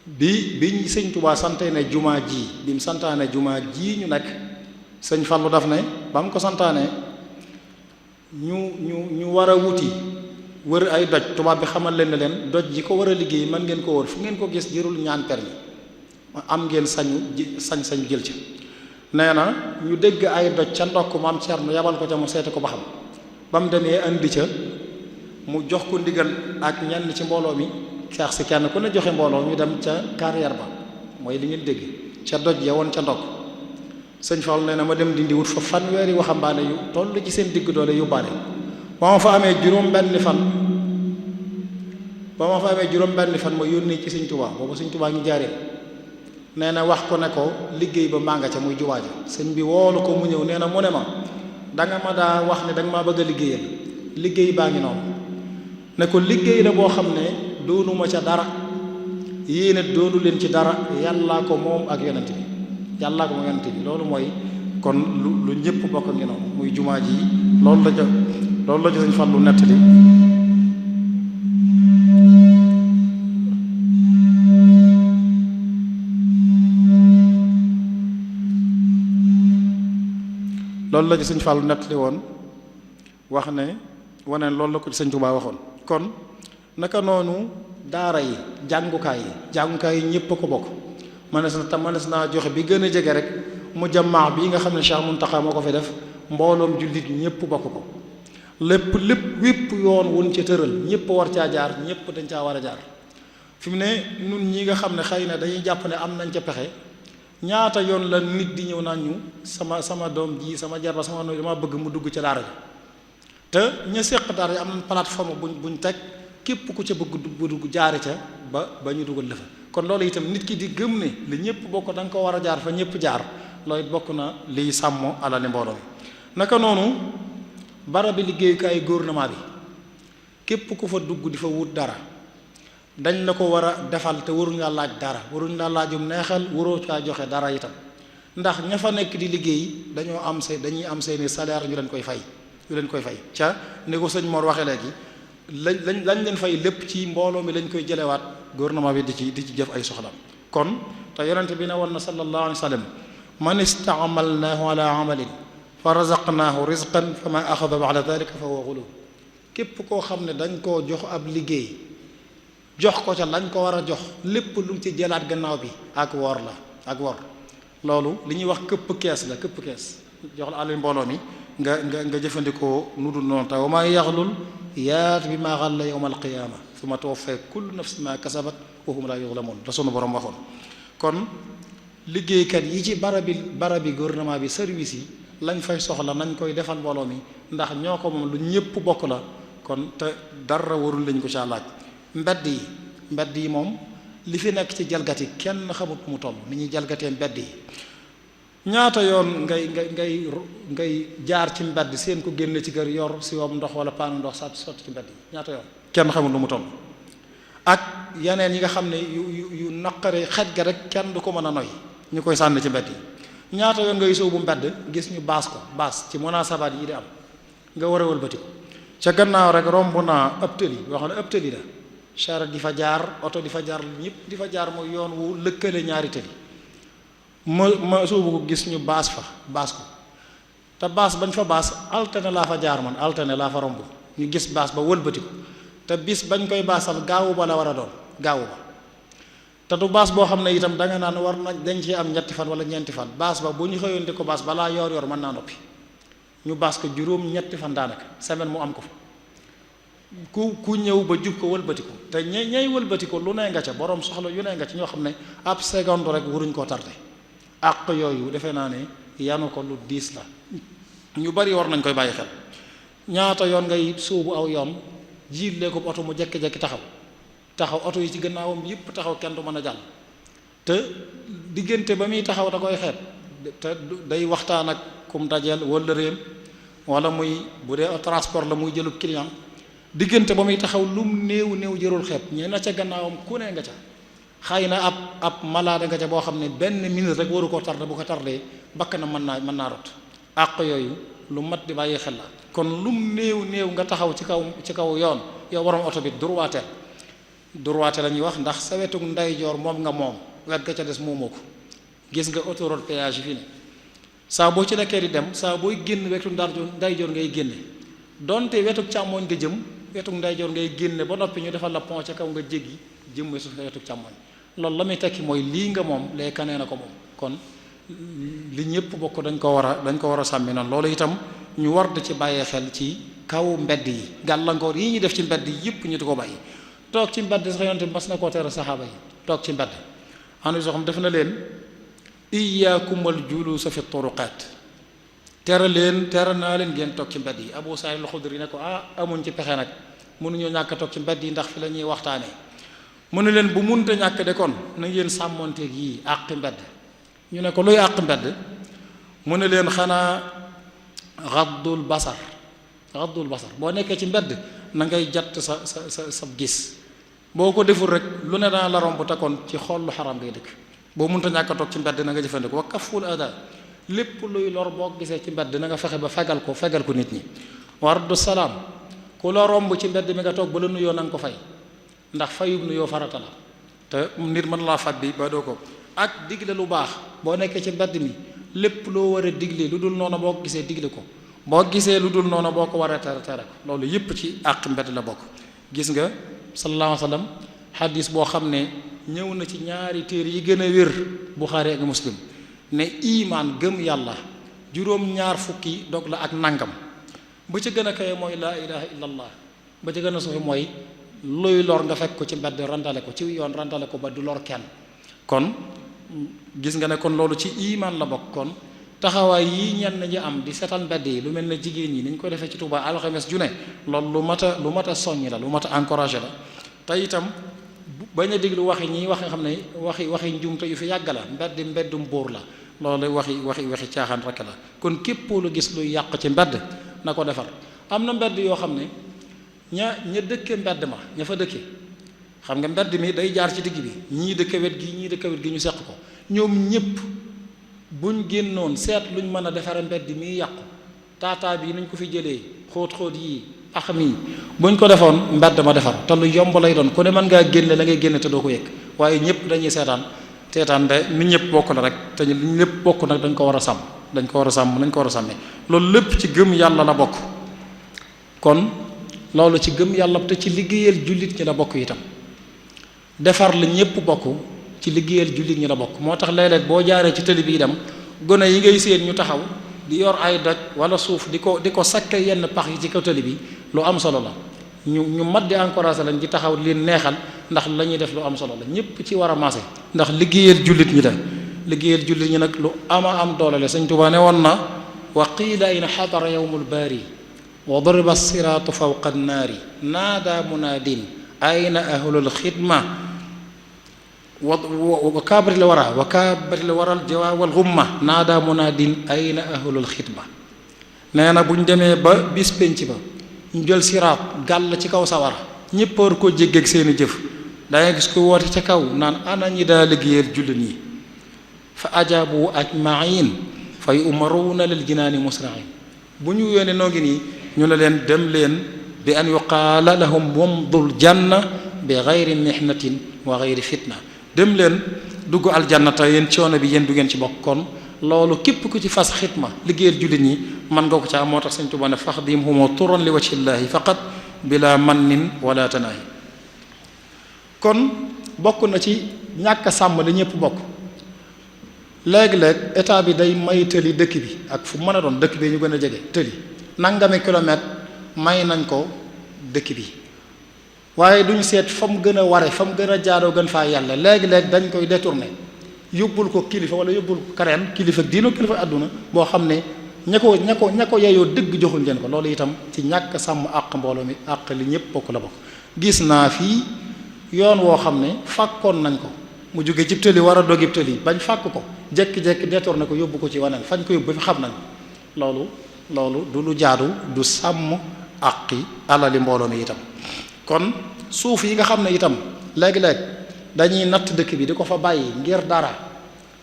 bi sëñ Touba santaane jumaa ji bi mu santaane jumaa ji ñu nekk sëñ Fallou daf ne ba mu ko santaane ñu war a wuti wër ay doj tubaab bi xamal leen ne leen doj ji ko war a liggéey mën ngeen ko wër fu ngeen ko gis jërul ñaan permis am ngeen sañ-sañ jël ca. nee na ñu dégg ay doj ca ndokk maam Cerno yabal ko ca mu seete ko ba xam ba mu demee andi ca mu jox ko ndigal ak ñenn ci mbooloo mi xeex si kenn ku ne joxe mbooloo ñu dem ca carrière ba mooy li ngeen dégg ca doj ya woon ca ndokk sëñ Fall nee na ma dem dindi wut fa fanweeri waxambaane yu toll ci seen digg doole yóbbaale ba ma fa amee juróom-benni fan ma yónnee ci sëñ Tuubaa booba sëñ Tuubaa ngi jaaree nee na wax ko ne ko liggéey ba maa nga ca muy jumaa ja sëñ bi woolu ko mu ñëw nee na mu ne ma danga ma daa wax ne danga maa bëgg a liggéeyal liggéey baa ngi noonu ne ko liggéey la boo xam ne doonuma ca dara yéene doonu leen ci dara yàllaa ko moom ak yonent bi loolu mooy kon lu ñëpp bokk ngi noonu muy jumaa ji loolu la ci Sëñ Fallu nettali woon wax ne wane loolu la ko ci Sëñ Tuubaa waxoon kon naka noonu daara yi jàngukaay yi ñëpp a ko bokk mënees naa joxe bi gën a jege rek mu jamaa bi nga xam ne Cheikh Mountakha moo ko fi def mbooloom jullit ñëpp bokk ko wépp yoon wun ca tëral ñëpp war caa jaar ñëpp dañ caa war a jaar fi mu ne nun ñi nga xam ne xëy na dañuy jàpp ne am nañ ca pexe ñaata yoon la nit di ñëw naan ñu sama doom ji sama jarba sama no dama bëgg mu dugg ca daara ji te ña seq daara yi am nañ plateforme buñ teg képp ku ca bëgg dugg jaare ca ba ñu dugal la fa kon loolu itam nit ki di gëm ne li ñëpp bokk da nga ko war a jaar fa ñëpp jaar loolu it bokk na liy sàmm alali mbooloo mi naka noonu barabi liggéeyukaayu gouvernement bi képp ku fa dugg di fa wut dara dañ la ko war a defal te waruñ la laaj dara waruñ la laajum neexal waroo caa joxe dara itam ndax ña fa nekk di liggéey dañuy am seeni salaire ñu leen koy fay ca ni ko sëñ Mor waxee léegi lañ leen fay lépp ci mbooloo mi lañ koy jëlewaat gouvernement bi di ci jëf ay soxlam kon te yonente bi ne woon na sallallahu alayhi wa sallam man istaamalnaahu ala amalin fa razaqnaahu rizqan fa ma axada ba'da dalika fa huwa ghulul képp koo xam ne dañ koo jox ab liggéey jox ko ca lañ ko war a jox lépp lu mu ci jëlaat gannaaw bi ak wor loolu li ñuy wax këpp kees jox la alal mbooloo mi nga jëfandikoo nu dul noonu taw maa yaxlul yaat bi maa xalla yawma alqiyaama summa tuwaffa kullu nafsin ma kasabat wa hum laa yuzlamuun la sunu borom waxoon. kon liggéeykat yi ci barabi gouvernement bi service yi lañ fay soxla nañ koy defal mbooloo mi ndax ñoo ko moom lu ñëpp bokk la kon te dara warul lañ ko caa laaj. mbedd yi moom li fi nekk ci jalgati kenn xamut mu toll ni ñuy jalgatee mbedd yi ñaata yoon ngay jaar ci mbedd seen ko génne ci kër yor si wam ndox wala paanu ndox sotti ci mbedd yi ñaata yoon kenn xamut lu mu toll. ak yeneen yi nga xam ne yu naqare xet ga rek kenn du ko mën a noy ñu koy sànni ci mbedd yi ñaata yoon ngay sóobu mbedd gis ñu baas ci munaasabaat yi di am nga war a wëlbati ko ca gannaaw rek romb naa ëpp tëli boo xam ne ëpp tëli la charrette di fa jaar oto di fa jaar ñëpp di fa jaar mooy yoon wu lëkkale ñaari tëli ma sóobu ko gis ñu baas ko te baas bañ fa baas altine laa fa jaar man altine laa fa romb ñu gis baas ba wëlbati ko te bis bañ koy baasal gaawu ba la war a doon gaawu ba te du baas boo xam ne itam danga naan war na dañ ci am ñetti fan wala ñeenti fan baas ba bu ñu xëyoon di ko baas balaa yor mën naa noppi ñu baas ko juróom ñetti fan daanaka semaine mu am ko fa ku ñëw ba jub ko wëlbati ko te ñay wëlbati ko lu ne nga ca borom soxla yu ne nga ci ñoo xam ne ab seconde rek waruñ koo tardé àq yooyu defe naa ne yanu ko lu diis la ñu bari war nañ koy bàyyi xel. ñaata yoon ngay sóobu aw yoon jiitlee ko oto mu jekki-jekki taxaw oto yi ci gannaawam yëpp taxaw kenn du mën a jàll te diggante ba muy taxaw da koy xeet te day waxtaan ak kum dajeel wala réem wala muy bu dee transport la muy jëlub client diggante ba muy taxaw lum néew jërul xeet ñe na ca gannaawam ku ne nga ca xëy na ab malade nga ca boo xam ne benn minute rek waru koo tardé bu ko tardé bakk na mën naa rot àq yooyu lu mat di bàyyi xel la kon lum néew nga taxaw ci kaw yoon yow waroon oto bi droite la ñuy wax ndax sa wetu ndeyjoor moom nga moom wet ga ca des moomoo ko gis nga autoroute péage yi fii ne saa boo ci nekkee di dem saa booy génn wetu ndeyjoor ngay génne donte wetu càmmooñ nga jëm wetu ndeyjoor ngay génne ba noppi ñu defal la pont ca kaw nga jéggi jëm su wetu càmmooñ loolu la muy tekki mooy lii nga moom lee kanee na ko moom kon li ñëpp bokk dañ ko war a sàmmi noonu loolu itam ñu war di ci bàyyee xel ci kaw mbedd yi gàllankoor yi ñuy def ci mbedd yi yëpp ñu di ko bàyyi toog ci mbedd sax yonent bi mas na koo tere saxaaba yi toog ci mbedd anu soo xam def na leen iyaakumal juluusa fi turuqaat tere naa leen ngeen toog ci mbedd yi Abu Saïd al-Xudri ne ko amuñ ci pexe nag mënuñoo ñàkk a toog ci mbedd yi ndax fi la ñuy waxtaanee mu ne leen bu munta ñàkk de kon na ngeen sàmmonteeg yii àqi mbedd ñu ne ko luy àq mbedd mu ne leen xanaa xaddul basar boo nekkee ci mbedd na ngay jatt sa gis boo ko deful rek lu ne dana la romb te kon ci xool lu xaram ngay dëkk boo mënta ñàkk a toog ci mbedd na nga jëfandikoo wa kaful ada lépp luy lor boo gisee ci mbedd na nga fexe ba fegal ko nit ñi wardu salaam ku la romb ci mbedd mi nga toog ba la nuyoo na nga ko fay ndax fayub nuyoo farata la te nit mën laa fat bi ba doo ko ak digle lu baax boo nekkee ci mbedd mi lépp loo war a digle lu dul noonu boo ko gisee digle ko boo gisee lu dul noonu boo ko war a tere ko loolu yépp ci àq mbedd la bokk gis nga sallallahu alayhi wa sallam xadis boo xam ne ñëw na ci ñaari téere yi gën a wér Buxaari ak Muslim ne imaan gëm yàlla juróom-ñaar fukki dog la ak nangam ba ca gën a kawe mooy laa ilaha illallah ba ca gën a suufi mooy luy lor nga fekk ko ci mbedd randale ko ci yoon randale ko ba du lor kenn kon gis nga ne kon loolu ci imaan la bokk kon taxawaay yi ñenn ñi am di setal mbedd yi lu mel ne jigéen ñi ni ñu ko defee ci Touba alxames ju ne loolu lu mat a soññ la lu mat a encouragé la te itam bañ a déglu waxi ñi wax nga xam ne waxi njuumte yu fi yàgg la mbeddum bóor la loolu waxi caaxaan rek la kon képp lu gis luy yàq ci mbedd na ko defar am na mbedd yoo xam ne ña dëkke mbedd ma ña fa dëkke xam nga mbedd mi day jaar ci digg bi ñii dëkke wet gi ñii dëkke wet gi ñu seq ko ñoom ñépp buñ génnoon seet luñ mën a defare mbedd mi yàqu taataa bi nuñ ko fi jëlee xóot-xóot yii axam yi buñ ko defoon mbedd ma defar te lu yomb lay doon ku ne mën ngaa génne la ngay génne te doo ko yëg waaye ñëpp dañuy seetaan de nit ñëpp bokk la rek te ñu lépp bokk nag dañ ko war a sàmm nañ ko war a sàmmee loolu lépp ci gëm yàlla la bokk kon loolu ci gëm yàlla te ci liggéeyal jullit ñi la bokk itam defar la ñëpp bokk ci liggéeyal jullit ñi la bokk moo tax léeg-léeg boo jaaree ci tëli bi dem gone yi ngay séen ñu taxaw di yor ay doj wala suuf di ko sakke yenn pax yi ci kaw tali bi lu am solo la ñu mat di encouragé lañ di taxaw leen neexal ndax la ñuy def lu am solo la ñëpp ci war a maase ndax liggéeyal jullit ñi la liggéeyal jullit ñi nag lu ama am doole la Sëñ Tuubaa ne woon na wa qiila in xadara yawmul baari wa duriba siraatu fawqa annaari naada munaadin ayna ahlul xidma wa kaabatil waral jawaawal xumma naada munaadin ayna ahlul xidma nee na bu ñu demee ba bis penc ba ñu jël siraat gàll ci kaw sawara ñëpp war ko jéggeeg seeni jëf dangay gis ko woote ca kaw naan ana ñi daa liggéeyal jullit ñi fa ajaabu ajmain fa yumaruuna lil jinaani musrain bu ñu yónnee noo ngi nii ñu ne leen dem leen bi an yuqaala lahum wamdul janna bi gayri mihnatin wa gayri fitna dem leen dugg aljanna te yéen coono bi yéen du ngeen ci bokk kon loolu képp ku ci fas xitma liggéeyal jullit ñi mën nga ko ca moo tax Sëñ Tuubaa ne faxdim humoo turan li wajhillaahi faqat bila mannin wala tanaahi kon bokk na ci ñàkk a sàmm li ñëpp bokk léeg-léeg état bi day may tëli dëkk bi ak fu mën a doon dëkk bi ñu gën a jege tëli nangami kilomètre may nañ ko dëkk bi waaye duñu seet fa mu gën a ware fa mu gën a jaadoo gën faa yàlla léegi-léeg dañ koy détourné yóbbul ko kilifa wala yóbbul ko kareen kilifa diino kilifa àdduna boo xam ne ña ko yeyoo dëgg joxuñ leen ko loolu itam ci ñàkk sàmm àq mbooloo mi àq li ñëpp bokk la bokk gis naa fii yoon woo xam ne fàkkoon nañ ko mu jóge cib tëli war a dogib tëli bañ fàkk ko jekki-jekki détourné ko yóbbu ko ci waneen fañ ko yóbbu ba fi xam nañ loolu du lu jaadu du sàmm àqi alali mbooloo mi itam kon suuf yi nga xam ne itam léegi-léeg dañuy natt dëkk bi di ko fa bàyyi ngir dara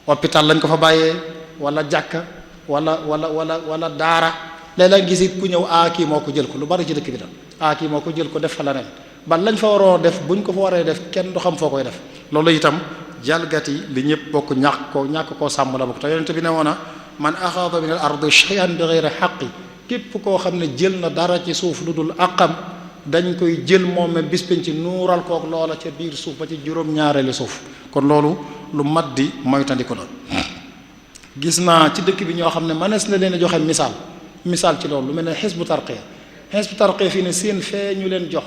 hôpital lañ ko fa bàyyee wala jàkka wala daara léeg-léeg gis it ku ñëw kii moo ko jël ko lu bari ci dëkk bi tam kii moo ko jël ko def fa leneen ba lañ fa waroo def buñ ko fa waree def kenn du xam foo koy def loolu itam jalgati li ñëpp bokk ñàkk koo sàmm la bokk te yonent bi ne woon na man axaada min al ardi shay'an bi ghayri haqqi képp koo xam ne jël na dara ci suuf lu dul àqam dañ koy jël moom bis penc nuural kook loola ca biir suuf ba ci juróom-ñaareelu suuf kon loolu lu mat di moytandiku la gis naa ci dëkk bi ñoo xam ne mënees na leen a joxe misaal ci loolu lu mel ne Hizbu Tarqiya fii ne seen fee ñu leen jox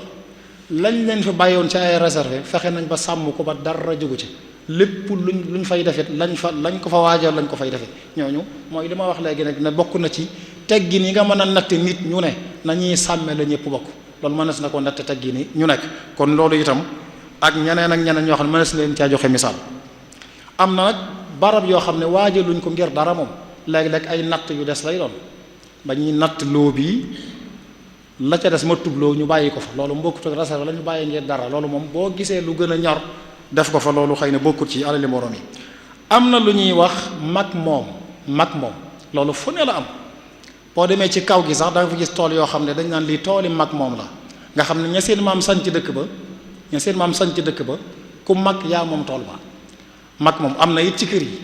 lañ leen fi bàyyoon ci ay réserve fexe nañ ba sàmm ko ba dara jógu ci lépp luñ fay defet lañ ko fa waajal lañ ko fay defet ñooñu mooy li ma wax léegi nag ne bokk na ci teggin yi nga mën a natte nit ñu ne nañuy sàmme la ñëpp bokk loolu mënees na ko natte teggin yi ñu nekk kon loolu itam ak ñeneen ñoo xam ne mënees na leen caa joxe misaal am na nag barab yoo xam ne waajaluñ ko ngir dara moom léeg-léeg ay natt yu des lay doon ba ñuy natt loo bi la ca des ma tubloo ñu bàyyi ko fa loolu mbokkut ak réserve la ñu bàyyi ngir dara loolu moom boo gisee lu gën a ñor def ko fa loolu xëy na bokkut ci alali moroom yi am na lu ñuy wax mag moom loolu fu ne la am boo demee ci kaw gi sax da nga fa gis tool yoo xam ne dañ naan lii tooli mag moom la nga xam ne ña seen maam sañ ci dëkk ba ku mag yaa moom tool ba mag moom am na it ci kër yi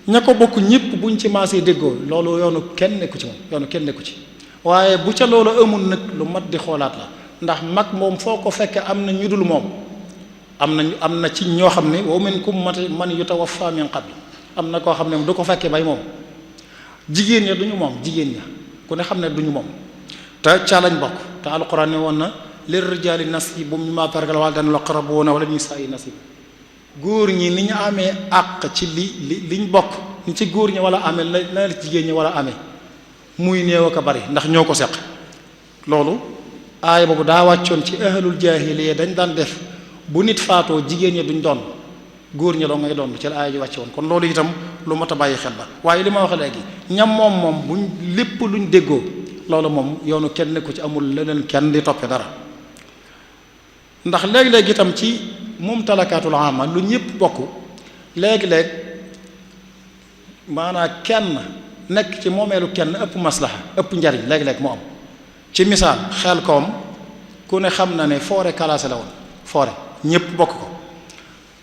ña ko bokk ñëpp buñ ci maasee déggoo loolu yoonu kenn nekku ci waaye bu ca loolu amul nag lu mat di xoolaat la ndax mag moom foo ko fekke am na ñu dul moom am na ci ñoo xam ne wa minkum man yutawaffa min qabl am na koo xam ne du ko fekke bay moom jigéen ña duñu moom jigéen ña ku ne xam ne duñu moom te ca lañ bokk te alquran ne woon na lir rijaali nasibum mimma tarakal waalidayni wal aqrabuuna wala nisaa'i nasib góor ñi ni ñu amee àq ci liñ bokk ni ci góor ñi wala amee la jigéen ñi wala amee muy néew ak a bari ndax ñoo ko seq loolu aaya boobu daa wàccoon ci ahlul jaahiliya dañ daan def bu nit faatoo jigéen ñi duñ doon góor ñi doo ngay doon ci la aaya ji wàcce woon kon loolu itam lu mat a bàyyi xel la waaye li ma wax léegi ñam moom buñ lépp luñ déggoo loolu moom yoonu kenn nekku ci amul leneen kenn di toppe dara ndax léeg-léeg itam ci mumtalakaatul aama lu ñëpp bokk léeg-léeg maanaam kenn nekk ci moomeelu kenn ëpp maslaha ëpp njariñ léeg-léeg mu am ci misaal xel koom ku ne xam na ne forêt classée la woon forêt ñëpp bokk ko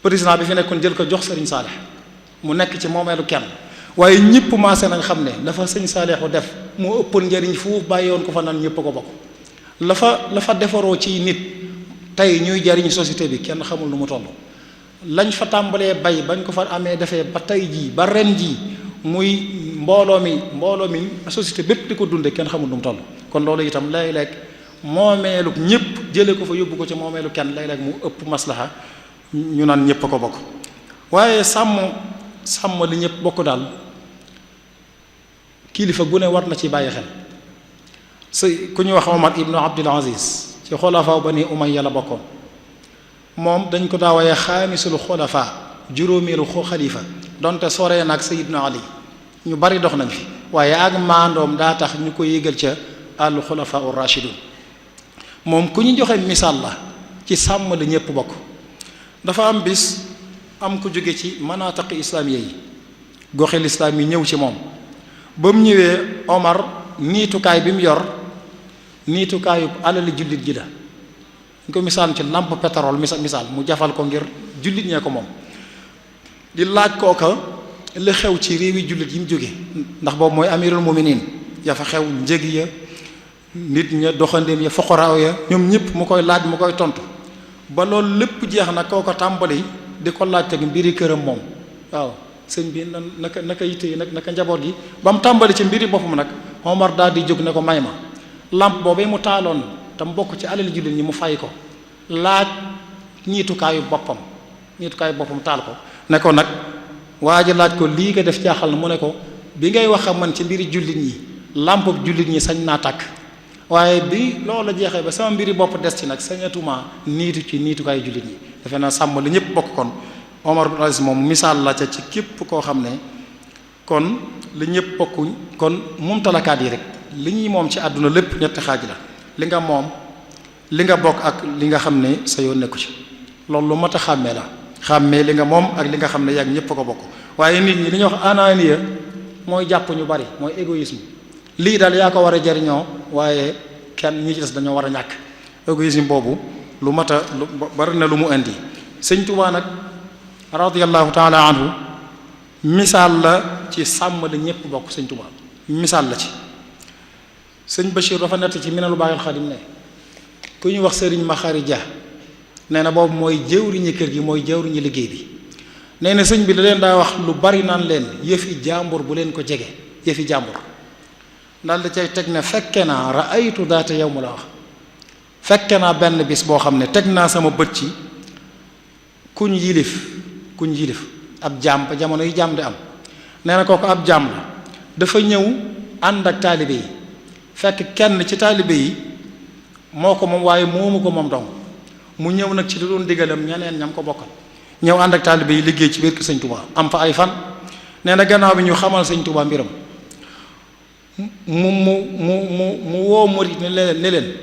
président bi fi nekkoon jël ko jox sëriñ Saalix mu nekk ci moomeelu kenn waaye ñëpp maase nañ xam ne dafa sëñ Saalixu def moo ëppoon njariñ foofu bàyyi woon ko fa nan ñëpp ko bokk la fa defaroo ci nit tey ñuy jariñ société bi kenn xamul nu mu toll lañ fa tàmbalee bay bañ ko fa amee defee ba tey jii ba ren jii muy mbooloo mi société bépp di ko dunde kenn xamul nu mu toll. kon loolu itam léeg-léeg moomeelu ñëpp jële ko fa yóbbu ko ci moomeelu kenn léeg-léeg mu ëpp maslaha ñu naan ñëpp a ko bokk. waaye sàmm li ñëpp bokk daal kilifa gu ne war na ci bàyyi xel ku ñu wax Omar ibnu Abdul Aziz ci xulafaa Bani Umayya la bokkoon. moom dañ ko daawayee xaamisul xulafaa juróomeelu xalifa donte soree nag Sayyidna Ali ñu bari dox nañ fi waaye ak maandoom daa tax ñu ko yégal ca àllu xulafaa ur-rashidun. moom ku ñu joxe misaal la ci sàmm li ñëpp bokk. dafa am bis am ku jóge ci manaataqi islaamiya yi goxi lislaam yi ñëw ci moom ba mu ñëwee Omar niitukaay bi mu yor niitukaayu alali jullit ji la ñu ko misaal ci lampe pétrole misaal mu jafal ko ngir jullit ñee ko moom di laaj kooka li xew ci réewi jullit yi mu jóge ndax boobu mooy amirul muminin ya fa xew njëg ya nit ña doxandéem ya foqoraaw ya ñoom ñëpp mu koy laaj mu koy tontu ba loolu lépp jeex na kooka tàmbali di ko laaj teg mbiri këram moom waaw sëñ bi naka yitte yi naka njaboot gi ba mu tàmbali ci mbiri boppam nag Omar daal di jóg ne ko may ma lampe boobee mu taaloon te mu bokk ci alali jullit ñi mu fay ko laaj ñiitukaayu boppam taal ko ne ko nag waa ji laaj ko lii nga def jaaxal na mu ne ko bi ngay wax ak man ci mbiri jullit ñi lampe jullit ñi sañ naa tàkk waaye bi loolu la jeexee ba sama mbiri bopp des ci nag sañatuma niitu ci niitukaayu jullit ñi defe naa sàmm li ñëpp bokk. kon Omar ibn Aziz moom misaal la ca ci képp koo xam ne kon li ñëpp bokkuñ kon mumtalakaat yi rek li ñuy moom ci àdduna lépp ñetti xaaj la li nga moom li nga bokk ak li nga xam ne sa yoon nekku ci loolu lu mat a xàmmee la xàmmee li nga moom ak li nga xam ne yàgg ñëpp a ko bokk. waaye nit ñi li ñuy wax ananiya mooy jàpp ñu bari mooy égoïsme lii daal yaa ko war a jariñoo waaye kenn ñi ci des dañoo war a ñàkk égoïsme boobu lu mat a lu bari na lu mu indi. Sëñ Tuubaa nag radiyallahu taala anhu misaal la ci sàmm li ñëpp bokk. Sëñ Tuubaa misaal la ci. sëñ Bachir dafa nett ci Minanul Baaqil Xadim ne ku ñuy wax sëriñ Maxari Ja nee na boobu mooy jëwriñi kër gi mooy jëwriñi liggéey bi. nee na sëñ bi da leen daa wax lu bari naan leen yëfi jàmbur bu leen ko jege yëfi jàmbur daal da cay teg ne fekke naa raaytu daata yow mu la wax fekke naa benn bis boo xam ne teg naa sama bët ci kuñ yilif ab jaam ba jamono yi jaam di am. nee na kooku ab jaam la dafa ñëw ànd ak taalibe yi fekk kenn ci taalibe yi moo ko moom waaye moomu ko moom dong mu ñëw nag ci li doon digalam ñeneen ñam ko bokkal ñëw ànd ak taalibe yi liggéey ci biir kër Sëñ Tuubaa am fa ay fan. nee na gannaaw bi ñu xamal Sëñ Tuubaa mbiram mu woo murit ne leen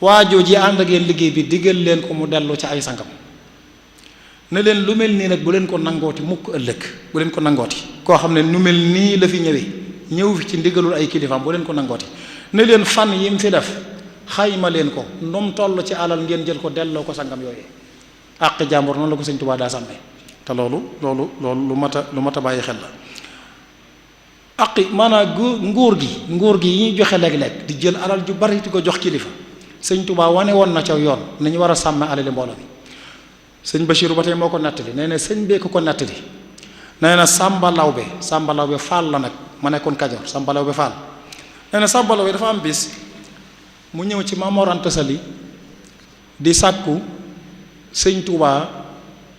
waajoo ji ànd ak yéen liggéey bi digal leen ko mu dellu ci ay sangam ne leen lu mel nii nag bu leen ko nangooti mukk ëllëg bu leen ko nangooti koo xam ne nu mel nii la fi ñëw fi ci ndigalul ay kilifaam bu leen ko nangooti ne leen fan yi mu fi def xayma leen ko nu mu toll ci alal ngeen jël ko delloo ko sangam yooyee àq jàmbur noonu la ko Sëñ Tuubaa daa sàmmee te loolu lu mat a bàyyi xel la. àqi maanaam nguur gi yi ñuy joxe léeg-léeg di jël alal ju bari di ko jox kilifa Sëñ Tuubaa wane woon na ca yoon nañu war a sàmm alali mbooloo bi. sëñ Bachir ba tey moo ko nettali nee na sëñ bee ko nettali nee na Sàmba Lawbe Faal la nag ma nekkoon Kajoor Sàmba Lawbe Faal. nee na Sàmba Lawbe dafa am bis mu ñëw ci Maam Mor Anta Sali di sàkku Sëñ Tuubaa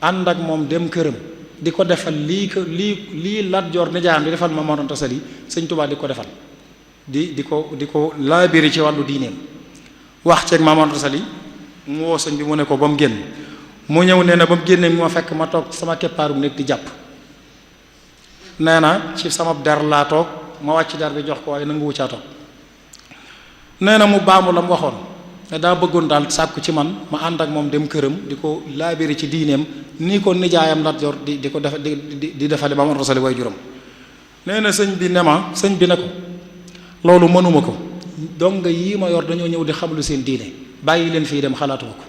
ànd ak moom dem këram di ko defal lii Lat Joor nijaayam di defal Maam Mor Anta Sali Sëñ Tuubaa di ko defal di ko laabiri ci wàllu diineem wax ceeg Maam Mor Anta Sali mu woo sëñ bi mu ne ko ba mu génn mu ñëw nee na ba mu génnee ma fekk ma toog sama keppaaru nekk di jàpp nee na ci sama der laa toog ma wàcc der bi jox ko waaye nanguwu caa toog nee na mu baamu la mu waxoon ne daa bëggoon daal sàkku ci man ma ànd ak moom dem këram di ko laabiri ci diineem nii ko nijaayam Lat Joor di ko def di defale ba ma rosali way juróom. nee na sëñ bi ne ko loolu mënuma ko donga yii ma yor dañoo ñëw di xamlu seen diine bàyyi leen fii dem xalaatuma ko.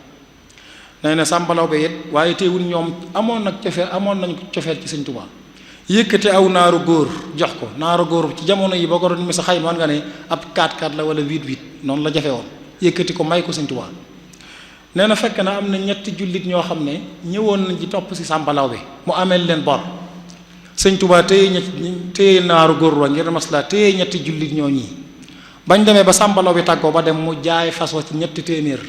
nee na Sàmba Lawbe it waaye teewul ñoom amoon nañ cofeel ci Sëñ Tuubaa yëkkate aw naaru góor jox ko naaru góor ci jamono yi boo ko doon misa xayma nga ne ab 4x4 la wala 8x8 noonu la jafe woon yëkkati ko may ko Sëñ Tuubaa. nee na fekk na am na ñetti jullit ñoo xam ne ñëwoon nañ ci topp si Sàmba Lawbe mu ameel leen bor sëñ Tuubaa téye naaru góor wa ngir maslaa téye ñetti jullit ñoo ñii bañ demee ba sàmbaloo bi tàggoo ba dem mu jaay fas wa ci ñetti téeméer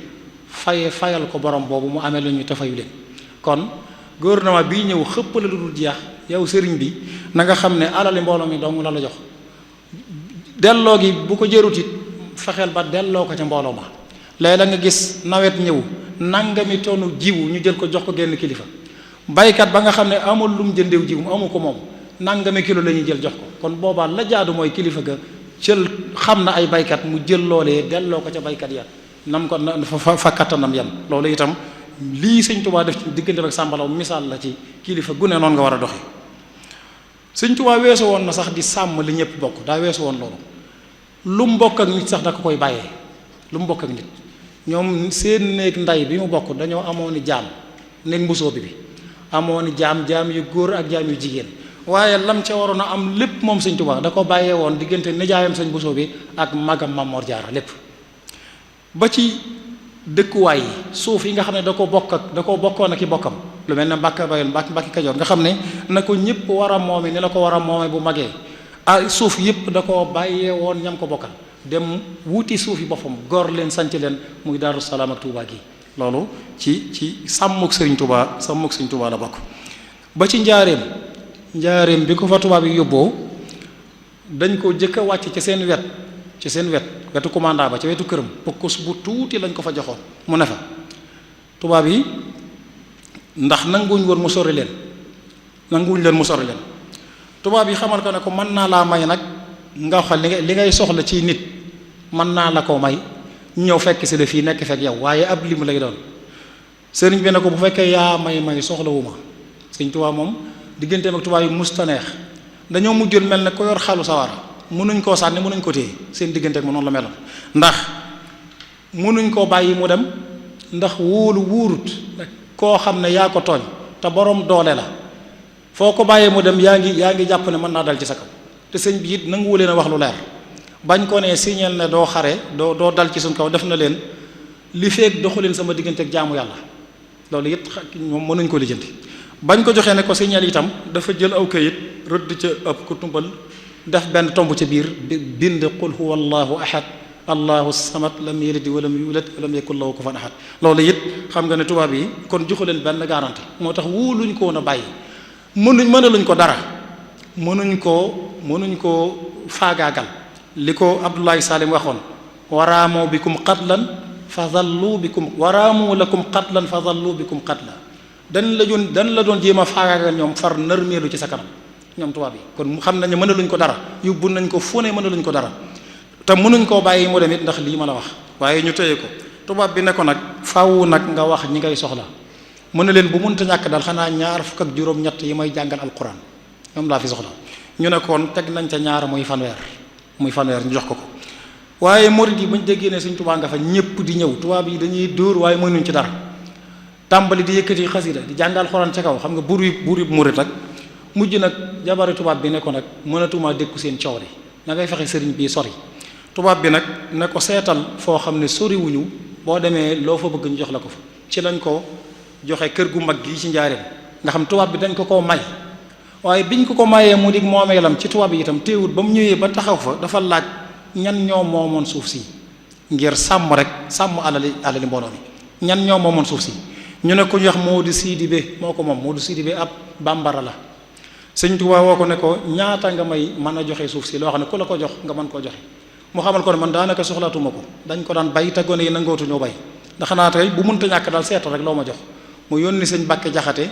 fayal ko borom boobu mu amee lu ñu te fayu leen. kon gouvernement bii ñëw xëpp la lu dul jeex yow sëriñ bi na nga xam ne alali mbooloo mi dong la jox delloo gi bu ko jërut it fexeel ba delloo ko ca mbooloo ma. léeg la nga gis nawet ñëw nangami tonu jiwu ñu jël ko jox ko genn kilifa baykat ba nga xam ne amul lu mu jëndew jiw mu amu ko moom nangami kilo la ñuy jël jox ko kon boobaa la jaadu mooy kilifa ga jël xam na ay baykat mu jël loolee delloo ko ca baykat ya nam ko fa kattanam yam loolu itam lii sëñ Tuubaa def ci diggante ak sàmbalaw misaal la ci kilifa gu ne noonu nga war a doxe sëñ Tuubaa weesu woon na sax di sàmm li ñëpp bokk daa weesu woon loolu lu mu bokk ak nit sax da ko koy bàyyee lu mu bokk ak nit ñoom seen néeg nday bi mu bokk dañoo amoon i jaam néeg mbusoo bi amoon i jaam yu góor ak jaam yu jigéen waaye lam ca waroon a am lépp moom sëñ Tuubaa da ko bàyyee woon diggante nijaayam sëñ mbusoo bi ak magam Mamor Jaara lépp ba ci dëkkuwaay yi suuf yi nga xam ne da ko bokkoon ak i bokkam lu mel ne Mbàkke Bayoon Mbàkke Kajoor nga xam ne na ko ñëpp war a moome ni la ko war a moome bu magee suuf yëpp da ko bàyyee woon ñam ko bokkal dem wuti suufi boppam gor leen sanc leen muy Daaru Salaam ak Touba gi loolu ci sàmmuk Sëriñ Touba la bokk ba ci njaareem bi ko fa tubaab yi yóbboo dañ ko jëkk a wàcc ci seen wet wetu commandant ba ci wetu këram pokkus bu tuuti lañ ko fa joxoon mu ne fa tubaab yi ndax nanguwuñ leen mu sori leen tubaab yi xamal ko ne ko mën naa laa may nag nga wax li ngay soxla ci nit mën naa la ko may ñëw fekk si la fii nekk fekk yow waaye ab lim lay doon sëriñ bi ne ko bu fekkee yaa may soxlawuma sëñ Tuubaa moom digganteem ak tubaab yi mustaneex dañoo mujjoon mel ne ko yor xalu sawara mënuñ koo sànni mënuñ ko téye seen diggante ak moom noonu la meloon ndax mënuñ koo bàyyi mu dem ndax wóorut koo xam ne yaa ko tooñ te borom doole la foo ko bàyyee mu dem yaa ngi jàpp ne mën naa dal ci sa kaw te sëñ bi it nanguwu leen a wax lu leer bañ ko ne signal ne doo xare doo dal ci suñ kaw def na leen li feek doxu leen sama diggante ak jaamu yàlla loolu it moom mënuñ ko lijjanti bañ ko joxee ne ko signal itam dafa jël aw kayit rëdd ca ëpp ko tumbal def benn tomb ca biir bind qul huwa allahu ahad allahu samad lam yalid walam yulad walam yakul lahu kufuwan ahad loolu it xam nga ne tubaab yi kon joxu leen benn garantie moo tax wóoluñ ko woon a bàyyi mënaluñ ko dara mënuñ koo faagaagal li ko Abdoulaye Salim waxoon waraamoo bikum qatlan fa dhallu bikum waraamoo lakum qatlan fa dhallu bikum qatla dañ la doon jéem a faagaagal ñoom far nërmeelu ci sa kanam ñoom tubaab yi kon xam nañu mënaluñ ko dara yóbbu nañ ko fu ne mënaluñ ko dara te mënuñ koo bàyyi mu dem it ndax lii ma la wax waaye ñu téye ko tubaab bi ne ko nag faaw nag nga wax ñi ngay soxla mën na leen bu mënta ñàkk daal xanaa ñaar fukk ak juróom-ñett yi may jàngal alquran ñoom laa fi soxla ñu ne kon teg nañ ca ñaar muy fanweer ñu jox ko waaye murid yi bañ déggee ne Sëñ Tuubaa nga fa ñëpp di ñëw tubaab yi dañuy dóor waaye mënuñ ci dara tàmbali di yëkkati xasida di jàngal alquran ca kaw xam nga buur yi murid ak mujj nag jabari tubaab bi ne ko nag mënatumaa dékku seen coow li na ngay fexe sëriñ bii sori tubaab bi nag ne ko seetal foo xam ne soriwuñu boo demee loo fa bëgg ñu jox la ko fa ci lañ ko joxe kër gu mag gi ci njaareem nga xam tubaab bi dañ ko koo may waaye biñ ko mayee mu dig moomeelam ci tubaab yi itam téewut ba mu ñëwee ba taxaw fa dafa laaj ñan ñoo moomoon suuf si ngir sàmm alali mbooloo mi ñan ñoo moomoon suuf si ñu ne ku ñu wax Modou Sidibé moo ko moom Modou Sidibé ab bambara la Sëñ Tuubaa woo ko ne ko ñaata nga may mën a joxe suuf si loo xam ne ku la ko jox nga mën koo joxe mu xamal ko ne man daanaka soxlaatuma ko dañ ko daan bay te gone yi nangootuñoo bay ndax xanaa tey bu mënta ñàkk daal seetal rek loo ma jox mu yónni Sëñ Bàkke Jaxate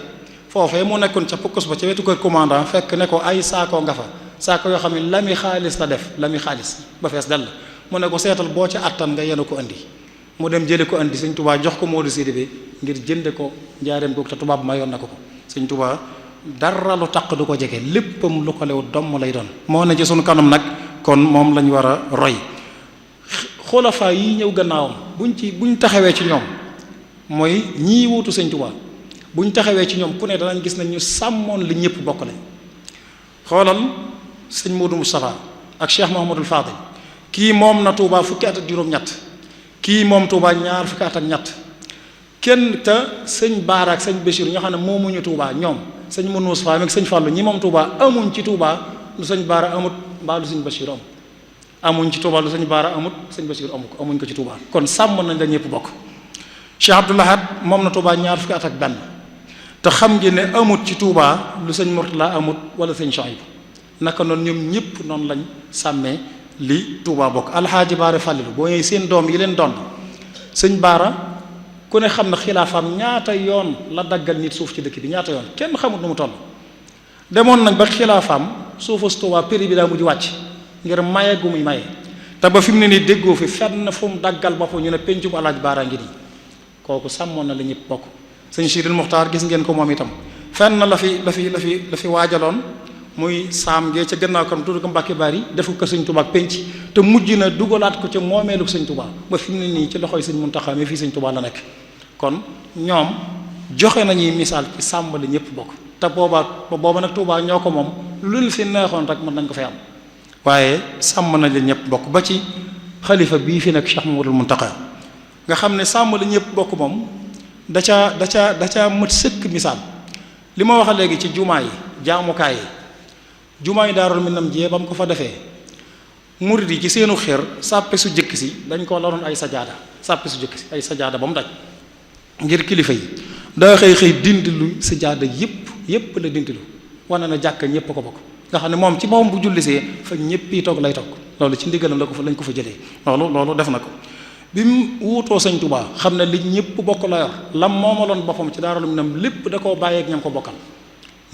foofee mu nekkoon ca pokkus ba ca wetu kër commandant fekk ne ko ay saako nga fa saako yoo xam ne lami xaalis la def lami xaalis ba fees dell mu ne ko seetal boo ca attan nga yenu ko andi mu dem jële ko andi Sëñ Tuubaa jox ko Modou Sidibé ngir jënde ko njaareem googu te tubaab mayoon na ko Sëñ Tuubaa dara lu taq du ko jege léppam lu ko lew domm lay doon moo ne ci sunu kanam nag kon moom lañ war a roy xulafaa yi ñëw gannaawam buñ taxawee ci ñoom mooy ñii wuutu Sëñ Tuubaa buñ taxawee ci ñoom ku ne danañ gis nañ ñu sàmmoon li ñëpp bokk lañ xoolal sëñ Modou Moustapha ak Cheikh Mouhamadul Fadil kii moom na Touba fukki at ak juróom-ñett kii moom Touba ñaar fukki at ak ñett kenn te sëñ Baara ak sëñ Bachir ñoo xam ne moomuñu Touba ñoom sëñ Moussa Fall ak sëñ Fallou ñi moom Touba amuñ ci Touba lu sëñ Baara amut mbaa lu sëñ Bachir am amuñ ci Touba lu sëñ Baara amut sëñ Bachir amu ko amuñ ko ci Touba kon sàmm nañ la ñëpp bokk. Cheikh Abdoul Ahad moom na Touba ñaar fukki at ak benn te xam ngeen ne amut ci Touba lu sëñ Mourtala amut wala sëñ Chouaib naka noonu ñoom ñëpp noonu lañ sàmmee li Touba bokk. Alxaaji Baara Fàllilu boo ñëwee seen doom yi leen doon sëñ Baara ku ne xam na xilaafaam ñaata yoon la daggal nit suuf ci dëkk bi ñaata yoon kenn xamut nu mu toll. demoon nañ ba xilaafaam suufas Touba péri bi daa mujj wàcc ngir maye gu muy maye te ba fi mu ne nii déggoo fi fenn fu mu daggal boppam ñu ne pencu bu Alaaji Baara ngi nii kooku sàmmoon na la ñëpp bokk. sëñ Sidil Muxtaar gis ngeen ko moom itam fenn la fi waajaloon muy saam ngee ca gannaaw kam tudd ko Mbàkke Bari defu ko sëñ Touba ak penc te mujj na dugalaat ko ca moomeelu sëñ Touba ba fi mu ne nii ci loxoy sëñ Muntaxa mi fii sëñ Touba la nekk. kon ñoom joxe nañuy misaal ci sàmm la ñëpp bokk te booba nag Touba ñoo ko moom lu ñu fi neexoon rek mën nañ ko fay am waaye sàmm nañ la ñëpp bokk ba ci xalifa bii fi nekk Cheikh Mamadou Muntaxa nga xam ne sàmm la ñëpp bokk moom da caa mat sëkk misaal li ma wax léegi ci jumaa yi jaamukaay yi jumaa yi Daarul Minam jee ba mu ko fa defee murid yi ci seenu xër sàppe su jëkk si dañ ko loroon ay sajaada sàppe su jëkk si ay sajaada ba mu daj ngir kilifa yi daa xëy dindilu sajaada yépp la dindilu wane na jàkka ñépp ko bokk nga xam ne moom ci moom bu jullisee fa ñépp yi toog lay toog loolu ci ndigalam lañ ko fa jëlee loolu def na ko bi mu wuutoo sëñ Touba xam ne li ñëpp bokk la yor lam moomaloon boppam ci Daarul Minam lépp da koo bàyyeek ñam ko bokkal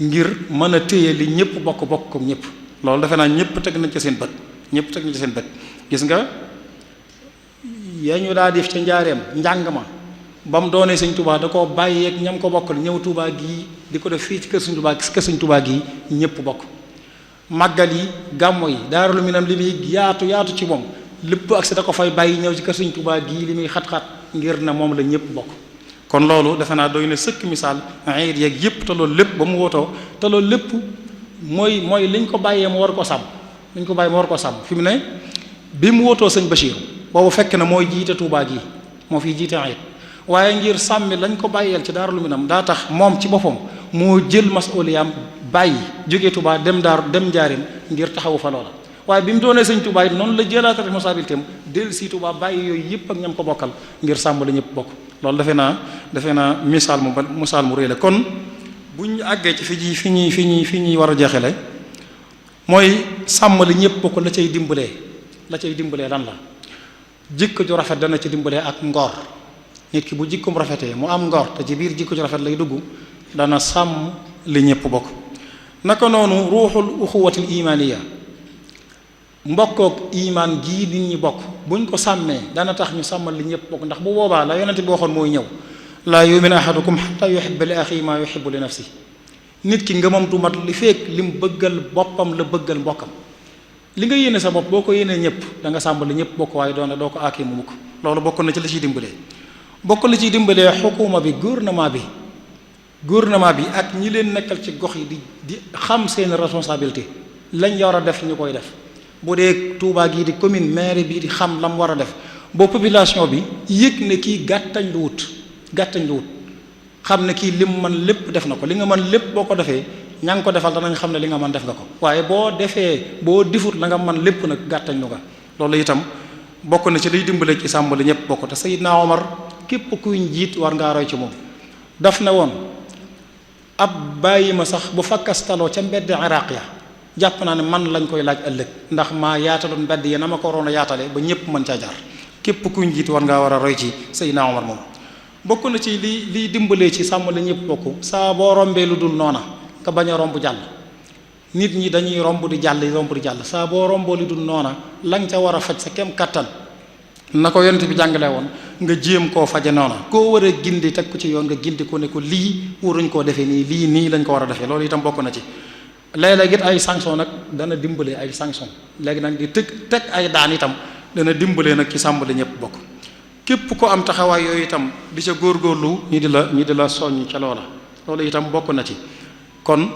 ngir mën a téye li ñëpp bokk comme ñëpp loolu defe naa ñëpp teg nañ ci seen bët gis nga yaa ñu daa def ca njaareem njàng ma ba mu doonee sëñ Touba da koo bàyyeek ñam ko bokkal ñëw Touba gii di ko def fii ci kër sëñ Touba gii ñëpp bokk màggal yi gàmmo yi Daarul Minam li muy yaatu ci moom lépp ak si da ko fay bàyyi ñëw ci kër sëñ Touba gii li muy xat-xat ngir na moom la ñëpp bokk kon loolu defe naa doy na sëkk misaal ayit yeeg yëpp te loolu lépp ba mu wootoo te loolu lépp mooy liñ ko bàyyee mu war ko sàmm fi mu ne bi mu wootoo sëñ Bachir boobu fekk na mooy jiite Touba gii moo fiy jiite ayit waaye ngir sàmmi lañ ko bàyyeel ci Daarul Minam daa tax moom ci boppam moo jël masuliyaam bàyyi jógee Touba dem Njaaréem ngir taxawu fa loola waaye bi mu doonee sëñ Touba it noonu la jëlaat responsabilité am dellu si Touba bàyyi yooyu yëpp ak ñam ko bokkal ngir sàmm la ñëpp bokk loolu defe naa misaal mu réy la kon bu ñu àggee ci fi ñuy war a jeexale mooy sàmm la ñëpp bokk la cay dimbalee lan la jikko ju rafet dana ci dimbalee ak ngor nit ki bu jikkoom rafetee mu am ngor te ci biir jikko ju rafet lay dugg dana sàmm li ñëpp bokk naka noonu ruuxul uxuwatil imaniya mbokkook imaan gii nit ñi bokk buñ ko sàmmee dana tax ñu sàmmal li ñëpp bokk ndax bu boobaa la yonent bi waxoon mooy ñëw laa yu'minu ahadukum hatta yuhibba li axiihi maa yuhibbu li nafsi nit ki ngëmam du mat li fekk lim bëggal boppam la bëggal mbokkam li nga yéene sa bopp boo ko yéenee ñëpp da nga sàmmal li ñëpp bokk waaye doo ko aaki mu mukk loolu bokk na ci la ciy dimbalee xukuma bi gouvernement bi ak ñi leen nekkal ci gox yi di xam seen responsabilité lañ war a def ñu koy def bu dee Touba gii di commune maire bi di xam lam war a def boo population bi yëg ne kii gàttañ lu wut xam ne kii lim man lépp def na ko li nga mën lépp boo ko defee ña ngi ko defal danañ xam ne li nga mën def nga ko waaye boo difut la nga mën lépp nag gàttañ lu nga loolu itam bokk na ci liy dimbale ci sàmm la ñëpp bokk te Seydina Omar képp kuy njiit war ngaa roy ci moom daf ne woon ab bàyyi ma sax bu fakkastaloo ca mbedd Iraq ya jàpp naa ne man lañ koy laaj ëllëg ndax maa yaataloon mbedd yi na ma ko waroon a yaatale ba ñëpp mën caa jaar képp kuy njiit war ngaa war a roy ci Seydina Omar moom bokk na ci liy dimbalee ci sàmm la ñëpp bokk saa boo rombee lu dul noona nga bañ a romb jàll nit ñi dañuy romb di jàll saa boo romboo lu dul noona lañ ca war a faj sa kem kattan na ko yonent bi jàngale woon nga jéem koo faje noona koo war a gindi teg ko ci yoon nga gindi ko ne ko lii waruñ koo defee nii lañ ko war a defee loolu itam bokk na ci léeg-léeg it ay sanction nag dana dimbalee ay sanction léegi nag di teg ay daan itam dana dimbalee nag ci sàmm la ñëpp bokk képp ko am taxawaay yooyu itam di ca góorgóorlu ñi di la soññ ca loola loolu itam bokk na ci kon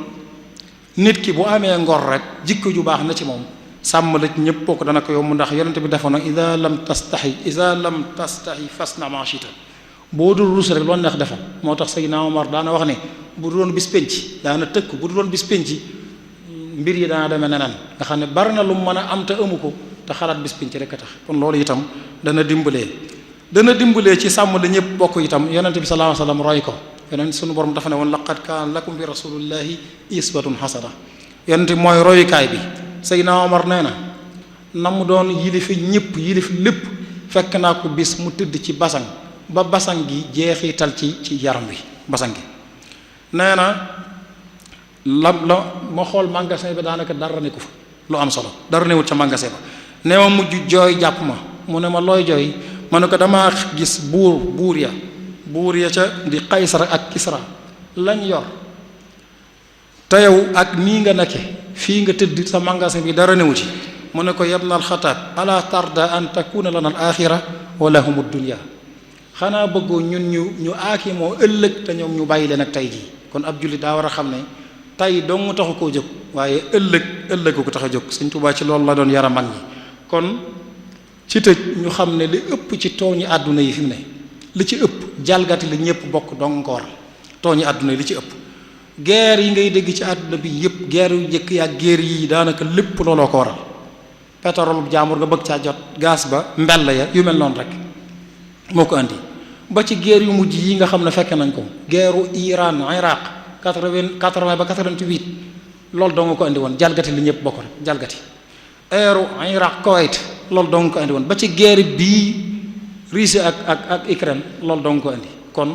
nit ki bu amee ngor rek jikko ju baax na ci moom sàmm la ñëpp bokk dana ko yomb ndax yonente bi defoon na ida lam tastahi fasna ma shita boo dul rus rek loolu neex defal moo tax Seydina Omar daana wax ne bu du doon bis penc daana tëkk bu du doon bis penc mbir yi daana demee neneen nga xam ne bari na lu mu mën a am te amu ko te xalaat bis penc rek a tax kon loolu itam dana dimbalee ci sàmm la ñëpp bokk itam yonente bi sallallahu alayhi wasallam roy ko yonent sunu borom dafa ne woon laqad kaana lakum fi rasulillahi iswatun hasana yonente bi mooy royukaay bi Seydina Omar nee na mu doon yilif lépp fekk naa ko bis mu tëdd ci basang ba basang gi jeexital ci yaram wi basang gi nee na la ma xool magasin bi daanaka dara ne ko fa lu am solo dara newut ca magasin ba ne ma mujj jooy jàpp ma mu ne ma looy jooy ma ne ko damaa gis buur ya ca di Qaysar ak Kisra lañ yor te yow ak nii nga nekke fii nga tëdd sa magasin bi dara newu ci mu ne ko yabna alxataab ala tarda an takuna lana al axira wa lahum dunya xanaa bëggoo ñun ñu aaki moo ëllëg te ñoom ñu bàyyi leen ak tey jii kon ab jullit daa war a xam ne tey dong taxu koo jóg waaye ëllëg ko tax a jóg Sëñ Tuubaa ci loolu la doon yara mag ñi kon ci tëj ñu xam ne li ëpp ci tooñi àdduna yi fi mu ne li ci ëpp jalgati la ñëpp bokk dong ko waral tooñi àdduna yi li ci ëpp guerre yi ngay dégg ci àdduna bi yëpp guerre yu jëkk yaa guerre yi daanaka lépp looloo ko waral pétrole bu jaamur nga bëgg caa jot gaz ba mbell ya yu mel noonu rek moo ko andi ba ci guerre yu mujj yi nga xam ne fekk nañ ko guerru Iran Iraq 80 ba 88 loolu doo nga ko andi woon jalgati li ñëpp bokk rek jalgati eeru Iraq Koweït loolu doo nga ko andi woon ba ci guerre bii Russie ak Ukraine loolu doo nga ko andi kon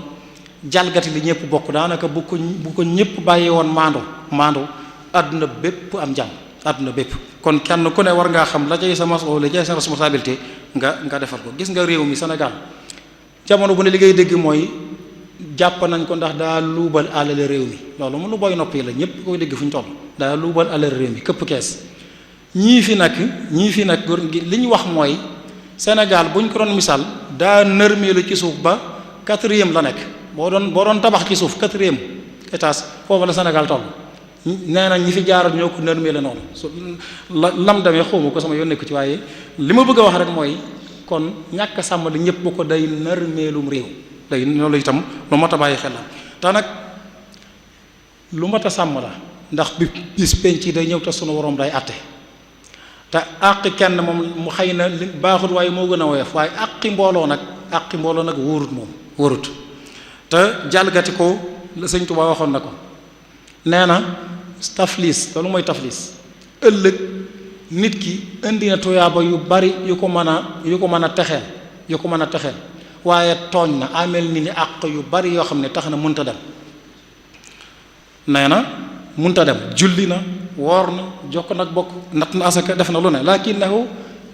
jalgati li ñëpp bokk daanaka bu ko ñëpp bàyyi woon maandu àdduna bépp am jàmm àdduna bépp kon kenn ku ne war ngaa xam la cay sa mas'uul la cay sa responsabilité nga defal ko gis nga réew mi Sénégal jamono bu ne li ngay dégg mooy jàpp nañ ko ndax daa luubal alal réew mi loolu mënu boy noppi la ñëpp koy dégg fu ñu toll daa luubal alal réew mi këpp kees ñii fi nag li ñu wax mooy Sénégal bu ñu ko doon misaal daa nërmeelu ci suuf ba 4e la nekk boo doon tabax ci suuf 4e étage foofu la Sénégal toll nee na ñi fi jaaral ñoo ko nërmeelu noonu lam demee xawma ko sama yoon nekku ci waaye li ma bëgg a wax rek mooy kon ñàkk sàmm li ñëpp bu ko day nërmeelum réew day loolu itam lu mat a bàyyi xel la te nag lu mat a sàmm la ndax bi bis penc yi day ñëw te sunu borom day àtte te àqi kenn moom mu xëy na li baaxut waaye moo gën a woyof waaye àqi mbooloo nag wóorut te jalgati ko la Sëñ Tuubaa waxoon na ko nee na taflis loolu mooy taflis ëllëg nit ki indi na tuyaaba yu bari yu ko mën a texeel waaye tooñ na amel ni àq yu bari yoo xam ne tax na munta dem nee na munta dem julli na woor na jokk nag bokk natt na asaka def na lu ne lakinahu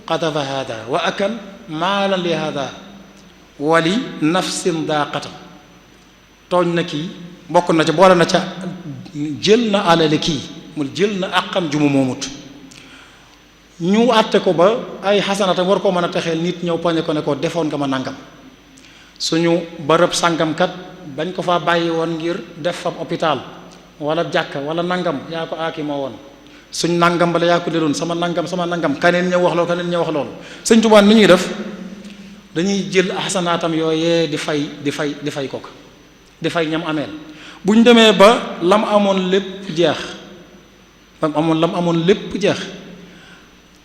qadafa hada wa akal maalan li hada wali nafsin daaqata tooñ na kii bokk na ca boole na ca jël na alale kii mu jël na àqam ju mu moomut ñu àtte ko ba ay xasanata war koo mën a texeel nit ñëw poñe ko ne ko defoon nga ma nangam suñu bërëb sàngamkat bañ ko fa bàyyi woon ngir def fa hôpital wala jàkka wala nangam yaa ko aaki moo woon suñ nangam bala yaa ko leloon sama nangam kaneen ñëw wax loolu Sëñ Tuubaa ni ñuy def dañuy jël xasanaatam yooyee di fay kooka di fay ñam ameel bu ñu demee ba lam amoon lépp jeex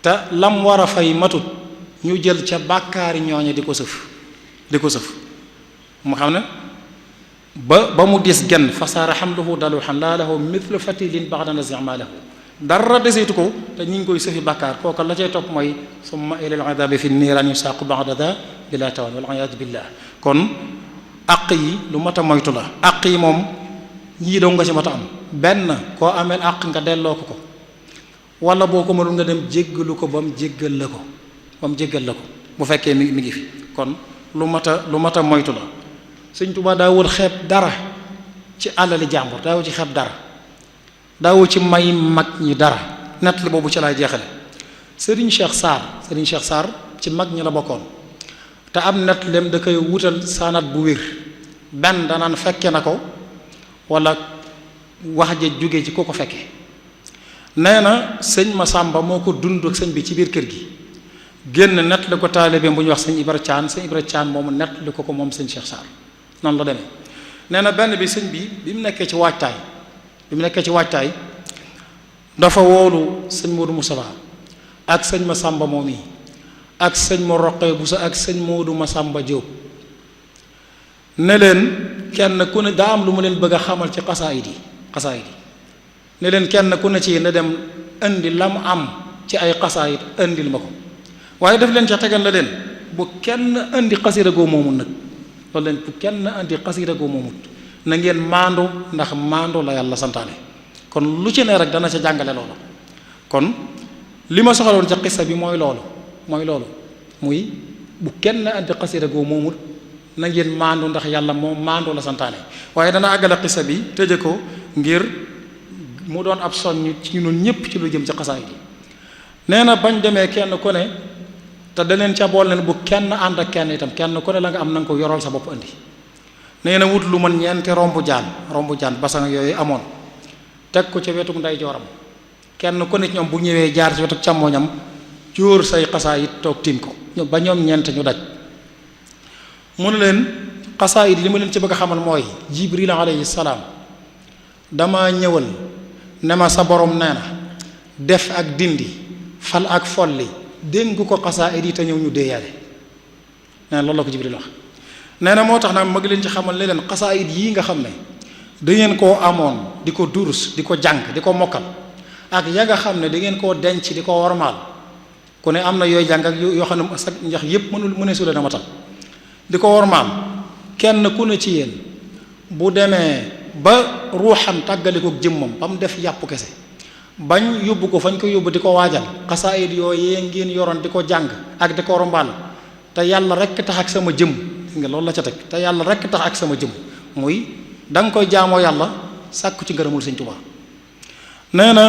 te lam war a fay matut ñu jël ca bàkkaari ñooñe di ko sëf mu xam ne ba mu dis genn fasaara hamluhu daluhan laa lahu mithlu fatilin ba'da naz'amalahu dara deseetu ko te ñi ngi koy sëfi bàkkaar kooka la cay topp mooy summa ilal adabi fi niiraan yusaaqu ba'da daa bila tawan wal iyaadu billah kon àq yi lu mat a moytu la àq yi moom ñii doo nga ci mat a am benn koo ameel àq nga delloo ko wala boo ko mënul nga dem jéggalu ko ba mu jéggal la ko bu fekkee mi ngi fi kon lu mat a moytu la Sëñ Tuubaa daawul xeeb dara ci alali jàmbur daawul ci xeeb dara daawul ci may mag ñi dara nett li boobu ci laay jeexale Serigne Cheikh Sarr ci mag ñi la bokkoon te am nett lem da koy wutal sanat bu wér benn danaan fekke na ko wala wax ja jóge ci ku ko fekke nee na sëñ Masamba moo ko dund ak sëñ bi ci biir kër gi génn nett li ko taalibeem bu ñuy wax sëñ Ibra Caan moomu nett li ko moom sëñ Cheikh Sarr noonu la demee nee na benn bi sëñ bi mu nekkee ci waajtaay dafa woolu sëñ Modou Moustapha ak sëñ Massamba moom yi ak sëñ ma Roqee Buso ak sëñ Modou Massamba Diop ne leen kenn ku ne daa am lu ma leen bëgg a xamal ci xasaayid yi ne leen kenn ku ne ci na dem indi lam am ci ay xasaayid indil ma ko waaye daf leen ca tegal la leen bu kenn indi xasida goo moomut nag loolu leen bu kenn indi xasida goo moomut na ngeen maandu ndax maandu la yàlla santaane kon lu ci ne rek dana ca jàngale loolu kon li ma soxaloon ca xissa bi mooy loolu muy bu kenn indi xasida goo moomut na ngeen maandu ndax yàlla moom maandu la santaane waaye dana àggale xissa bi tëje ko ngir mu doon ab soññ ci ñun ñëpp ci lu jëm ci xasaayid yi nee na bañ demee kenn ku ne te da leen ca bool leen bu kenn ànd ak kenn itam kenn ku ne la nga am na nga ko yoral sa bopp indi nee na wut lu man ñeenti rombu jaan basang yooyu amoon teg ko ca wetu ndeyjooram kenn ku ne ñoom bu ñëwee jaar ci wetu càmmooñam jóor say xasaayid toog tiim ko ba ñoom ñeent ñu daj mu ne leen xasaayid li ma leen ci bëgg a xamal mooy jibril alayhi salaam dama ñëwal ne ma sa borom nee na def ak dindi fal ak folli dénk ko xasaayid yi te ñëw ñu déeyaale nee na loolu la ko jibril wax nee na moo tax nag ma ngi leen ci xamal ne leen xasaayid yii nga xam ne dangeen koo amoon di ko durus di ko jàng di ko mokkal ak ya nga xam ne dangeen koo denc di ko wormaal ku ne am na yooy jàng ak yoo xam ne sax njax yépp mëne su leen a matal di ko wormaal kenn ku ne ci yéen bu demee ba ruuxam tàggalikook jëmmam ba mu def yàpp kese bañ yóbbu ko fañ ko yóbbu di ko waajal xasaayid yooyu ngeen yoroon di ko jàng ak di ko wormaal te yàlla rekk tax ak sama jëm nga loolu la ca teg te yàlla rekk tax ak sama jëm muy da nga koy jaamoo yàlla sàkku ci ngërëmul Sëñ Tuubaa nee na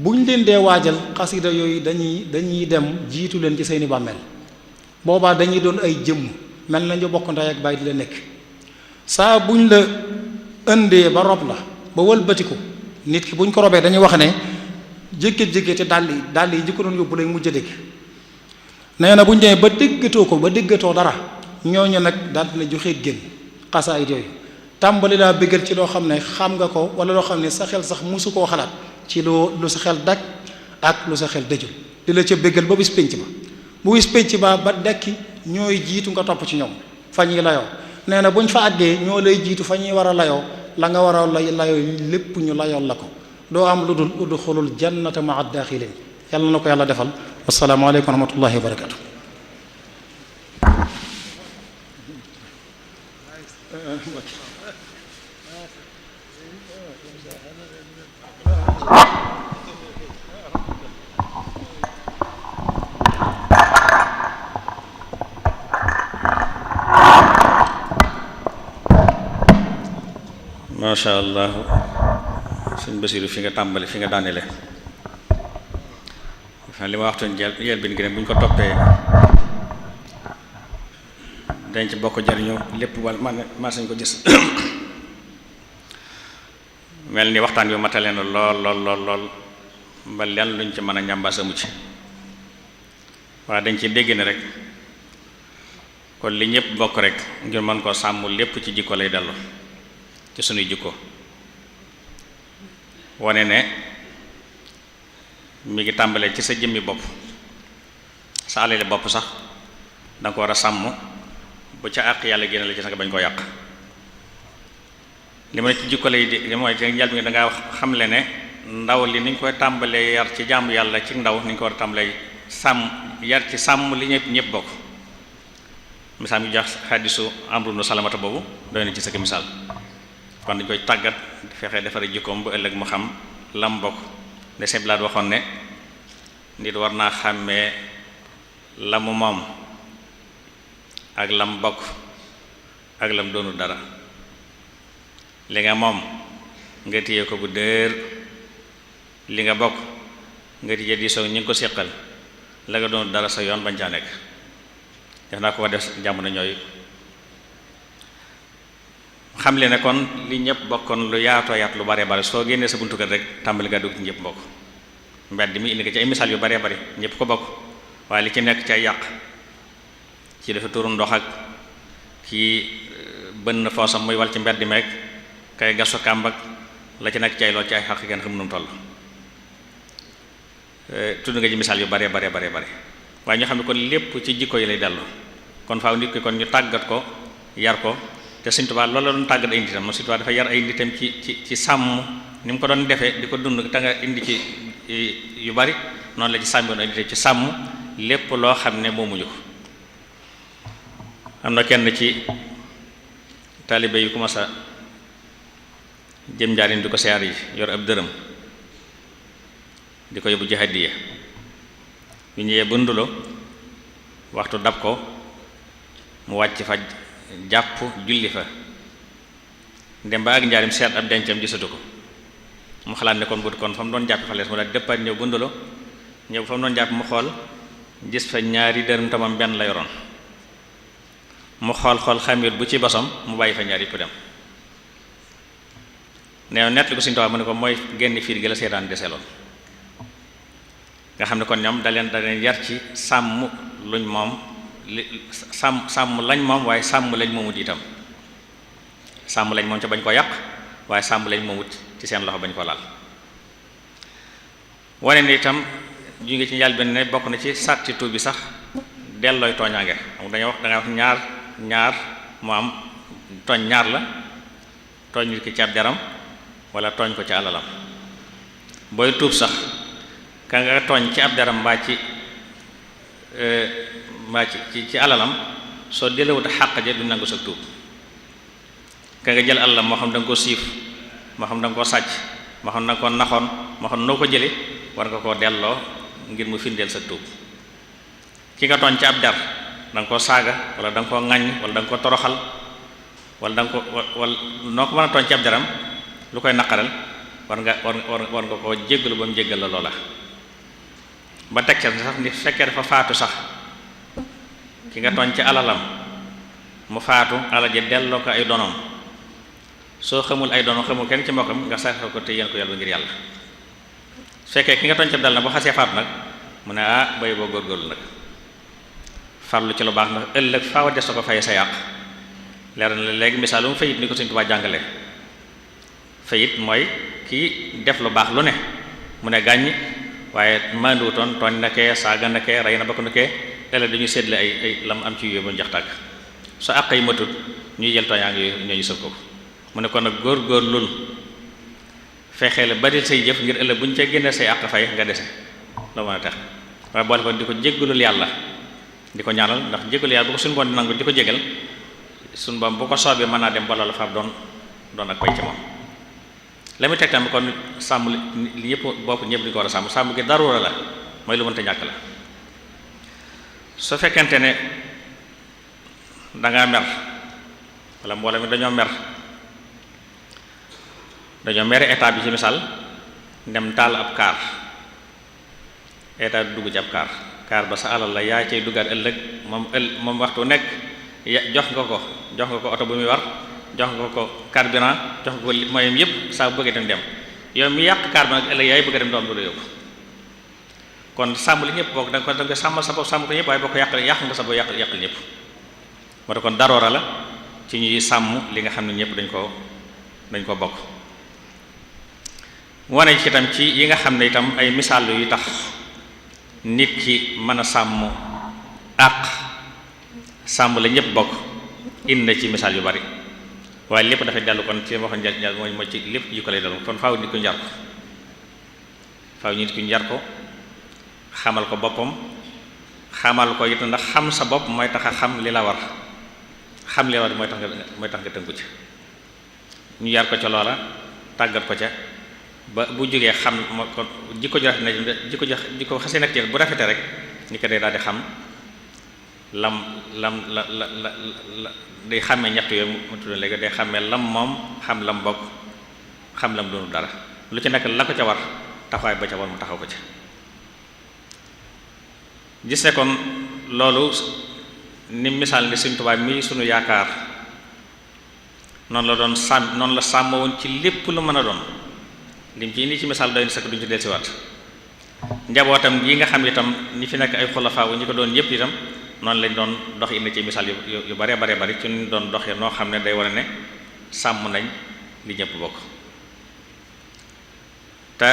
bu ñu leen dee waajal xasida yooyu dañuy dem jiitu leen ci seeni bàmmeel boobaa dañuy doon ay jëmm mel na ñu bokk ndey ak baay di la nekk saa buñ la indee ba rob la ba wëlbatiku nit ki buñ ko robee dañuy wax ne jékki-jékki te dàll yi jikko doon yóbbu lay mujj a dégg nee na bu ñu demee ba déggatoo dara ñooñu nag daal dina joxeet génn xasaayid yooyu tàmbali laa bëggal ci loo xam ne xam nga ko wala loo xam ne sa xel sax musu koo xalaat ci lu sa xel daj ak lu sa xel dëjul di la ca bëggal ba bis pénc ba bu bis pénc ba dekki ñooy jiitu nga topp ci ñoom fa ñuy layoo nee na bu ñu fa àggee ñoo lay jiitu fa ñuy war a layoo la nga war a layoo lépp ñu layool la ko doo am lu dul udxulul jannata maa daaxilin yàlla na ko yàlla defal wassalaamu aleykum wa rahmatullahi wa barakatu macha allah sëñ Basiru fi nga tàmbali fi nga daanele li ma waxtoon jël bi ngi bu ñu ko toppee dañ ci bokk jariñu lépp wala man sañ ko gis mel ni waxtaan bi matale na lool ba lenn luñ ci mën a ñambaas amu ci waaye dañ ci dégg ne rek kon li ñëpp bokk rek ngir mën koo sàmm lépp ci jikko lay dellu ci sunuy jikko wane ne mi ngi tàmbalee ci sa jëmmi bopp sa alali bopp sax danga ko war a sàmm bu ca àq yàlla génne la ci sax nga bañ koo yàq li ma ne ci jikko lay li mooy ci njël mi dangaa xamle ne ndaw li ni ñu koy tàmbalee yar ci jaamu yàlla ci ndaw ni ñu ko war a tàmbalee sàmm yar ci sàmm li ñëpp bokk misaal mi jox xaddisu Amru ibn Salamata boobu doy na ci sa misaal kon dañ koy tàggat fexe defare jikkoom ba ëllëg mu xam lam bokk de seblaat waxoon ne nit war naa xàmmee la mu moom ak lam bokk ak lam doonu dara li nga moom nga téye ko bu dër li nga bokk nga téye di soog ñi ngi ko séqal la nga doonu dara sa yoon bañ caa nekk def naa ko def jamono ñooy xam le ne kon li ñëpp bokkoon lu yaatoo yaat lu bare bare soo génnee sa buntu kër rek tàmbali nga dugg ci ñëpp bokk mbedd mi indi ko ci ay misaal yu bare bari ñëpp ko bokk waaye li ci nekk ci ay yàq ci dafa turu ndox ak kii bënn foosam muy wal ci mbedd meeg kay gasu kàmbak la ci nekk ci ay lool ci ay xaq kenn xam nu mu toll tudd nga ci misaal yu bare waaye ñoo xam ne kon lépp ci jikko yi lay dellu kon faaw nit ki kon ñu tàggat ko yar ko te Sëriñ Tuubaa loolu la doon tàggat ay nitam Sëriñ Tuubaa dafa yar ay nitam ci sàmm ni mu ko doon defee di ko dund te nga indi ci yu bari noonu la ci sàmmoon ay nitam ci sàmm lépp loo xam ne moomuñu ko. am na kenn ci taalibe yu commencé jëm njaarim di ko siyaar yi yor ab dërëm di ko yóbbu ci hadiya yu ñëwee ba Ndulo waxtu dab ko mu wàcc fa jàpp julli fa dem ba ak njaarim seet ab dencam gisatu ko mu xalaat ne kon bu kon fa mu doon jàpp fa lees mu daal dëppaat ñëw ba Ndulo ñëw fa mu doon jàpp mu xool gis fa ñaari dërëm tamam benn la yoroon mu xool xamir bu ci bosom mu bàyyi fa ñaar yëpp dem neew nett li ko Sëriñ Tuubaa mu ne ko mooy génn fiir gi la seetaan deseloon nga xam ne kon ñoom da leen yar ci sàmm luñ moom sàmm lañ moom waaye sàmm lañ moomut itam sàmm lañ moom ca bañ ko yàq waaye sàmm lañ moomut ci seen loxo bañ ko laal wane ni itam ju ngi ci njàlbéen ne bokk na ci sàtti tuub bi sax dellooy tooñaange xam dañoo wax dangay wax ñaar mu am tooñ ñaar la tooñ nit ki ci ab deram wala tooñ ko ci alalam booy tuub sax ka nga tooñ ci ab deram mbaa ci alalam soo delewut xàq ja du nangu sa tuub ka nga jël alalam moo xam da nga ko siif moo xam da nga koo sàcc moo xam da nga ko naxoon moo xam noo ko jële war nga koo delloo ngir mu firndeel sa tuub ki nga tooñ ci ab der da nga koo saaga wala da nga koo ŋaññ wala da nga ko toroxal wala da nga ko wala noo ko mën a tooñ ci ab deram lu koy naqaral war nga koo jéggalu ba mu jéggal la loola ba teg ca sax ni fekkee dafa faatu sax ki nga tooñ ci alalam mu faatu alal ji delloo ko ay donoom soo xamul ay donoom xamul kenn ci mbokkam nga sax ko te yéen ko yàlla ngir yàlla fekkee ki nga tooñ ci dal na boo xasee faatu nag mu ne bay boo góorgóorlu nag farlu ci lu baax ndax ëllëg faaw des na ko fay sa yàq leer na la léegi misaalum fayit ni ko Sëriñ Tuubaa jàngale fayit mooy kii def lu baax lu ne mu ne gàññ waaye manduutoon tooñ na kee saaga na kee rey na bokk na kee ëllëg dañuy séddale ay lam am ci yooyu ba njax tàgg su àq yi matut ñuy jël tooñaa ngi ñooñu sëf ko mu ne kon nag góor lul fexee la bari say jëf ngir ëllëg bu ñu ca génnee say àq fay nga dese loo mën a tax waaye boole ko di ko jéggalul yàlla di ko ñaanal ndax jéggalu yàlla bu ko suñu boon di nangu di ko jégal suñu boom bu ko soobee mën naa dem ba loolu far doon ak pay ci moom la muy teg tamit kon sàmm li ñëpp bopp ñëpp di ko war a sàmm gi daruura la mooy lu mënta ñàkk la su fekkente ne dangaa mer wala mbooloo mi dañoo mere état bi ci misaal dem taal ab kaar état dugg ci ab kaar ba sa alal la yaa cay duggaat ëllëg moom waxtu nekk jox nga ko oto bu muy war jox nga ko carburant jox nga ko moyem yëpp saa bu bëggee dem yow mi yàq kaar ba nag ëllëg yaay bëgg a dem doom du la yóbbu kon sàmm li ñëpp bokk da nga sàmmal sa bopp sàmm ko ñëpp waaye boo ko yàq nga sa bopp yàqal ñëpp moo tax kon daroora la ci ñuy sàmm li nga xam ne ñëpp dañ ko bokk wane ci itam ci yi nga xam ne itam ay misaal yu tax nit ki mën a sàmm sàmm la ñëpp bokk indi na ci misaal yu bari waaye lépp dafay dellu kon ci waxoon njal mooy ci lépp jikko lay dellu kon faaw nit ku njar ko xamal ko boppam xamal ko it ndax xam sa bopp mooy tax a xam li la war mooy tax nga tënku ci ñu yar ko ca loola tàggat ko ca ba bu jógee xam ko jikko ju rafet na jikko xasee nag ci bu rafetee rek ni ko day daal di xam lam la day xàmmee ñett yooyu mu tudd léegi day xàmmee lam moom xam lam bokk xam lam doonu dara lu ci nekk la ko ca war taxawaay ba ca war mu taxaw ko ca gis ne kon loolu ni misaal ni Sëriñ Tuubaa mii sunu yaakaar noonu la sàmm woon ci lépp lu mën a doon lim ci indi ci misaal doy na sakk duñu ci dellusiwaat njabootam yi nga xam ne itam ñi fi nekk ay xulafaa wu ñi ko doon yépp itam noonu lañ doon dox indi ci misaal yu bare bari ci ñu doon doxee noo xam ne day wane ne sàmm nañ li ñëpp bokk. te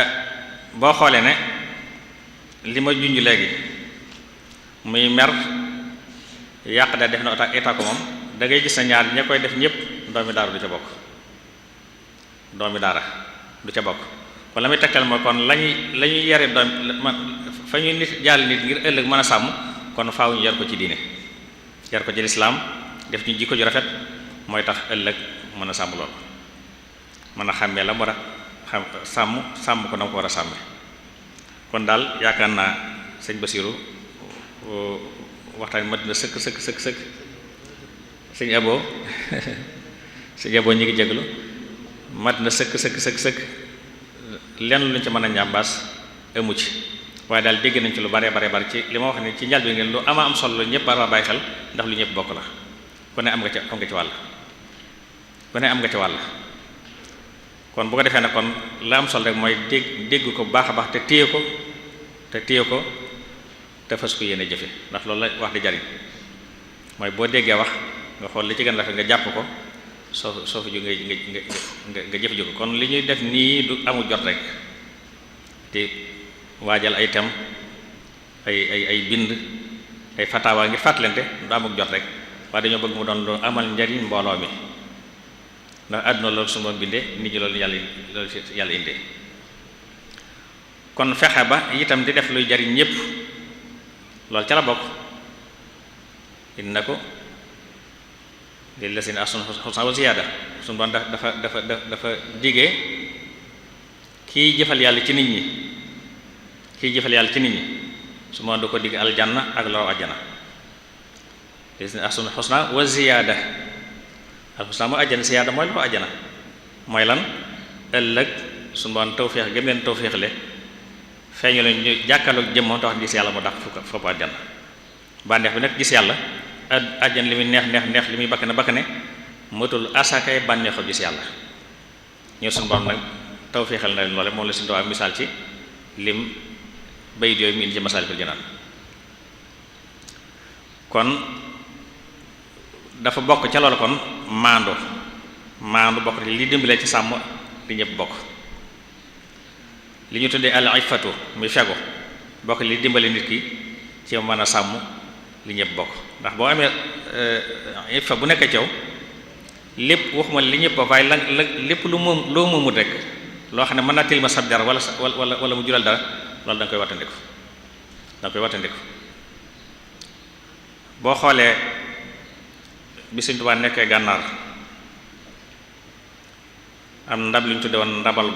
boo xoolee ne li ma junj léegi muy mer yàq da def na état ko moom da ngay gis na ñaar ña koy def ñëpp doomi daara du ca bokk doomi daara du ca bokk wala muy tegtal mooy kon la ñuy yare doom fa ñuy nit jàll nit ngir ëllëg mën a sàmm kon faaw ñu yar ko ci diine yar ko ci lislaam def ñu jikko ju rafet mooy tax ëllëg mën a sàmm lool mën a xàmmee la mu war a sàmm ko na ko war a sàmme kon daal yaakaar naa sëñ Basiru waxtaan mat na sëkk sëñ Abo sëñ Abo ñi ngi jéglu mat na sëkk lenn luñ ci mën a njàmbaas amu ci waaye daal dégg nañ ci lu bare ci li ma wax ne ci njal bi ngeen lu ama am solo ñëpp war a bàyyi xel ndax lu ñëpp bokk la ku ne am nga ci wàll ku ne am nga ci wàll kon bu ko defee nag kon la am solo rek mooy dégg ko bu baax a baax te téye ko te fas ko yéene jëfe ndax loolu la wax di jariñ mooy boo déggee wax nga xool li ci gën a rafet nga jàpp ko soo fi jóg nga jëfe ko kon li ñuy def nii du amul jot rek te waajal ay tem ay bind ay fatawa ngir fàttalante du amul jot rek waaye dañoo bëgg mu doon lu amal njariñ mbooloo mi ndax àdduna loolu su ma bindee nit ñi loolu yàlla indee kon fexe ba itam di def luy jariñ ñépp loolu ca la bokk indi na ko lillazina ahsanu husna wa ziyaada suñu doon dafa digee kiy jëfal yàlla ci nit ñi su ma du ko digg aljanna ak loo ajjana lillazina ahsanu husna wa ziyaada al husna mu ajjana ziyaada mooy loo ajjana mooy lan ëllëg suñu doon tawféex gëm leen tawféexle feeñu leen ñu jàkkaarloog jëmmam tax gis yàlla mu dàq foofu àjjana bànneex bi nag gis yàlla àjjana li muy neex li muy bakkane matul asakay bànneexu gis yàlla ñu suñu borom nag tawféexal na leen loole moom la suñu doon misaal ci lim bayit yooyu mu indi ci Masaalikul Jinaan kon dafa bokk ca loolu kon maandu bokk li dimbalee ci sàmm li ñëpp bokk li ñu tuddee al ifatu muy fegu bokk li dimbale nit ki ci mën a sàmm li ñëpp bokk ndax boo amee ifa bu nekk caw lépp waxuma li ñëpp bokk waaye lépp loo moomut rek loo xam ne mën naa tilma sab dara wala mu jural dara loolu da nga koy wattandiku boo xoolee bi Sëriñ Tuubaa nekkee gànnaar am ndab li ñu tuddee woon ndabal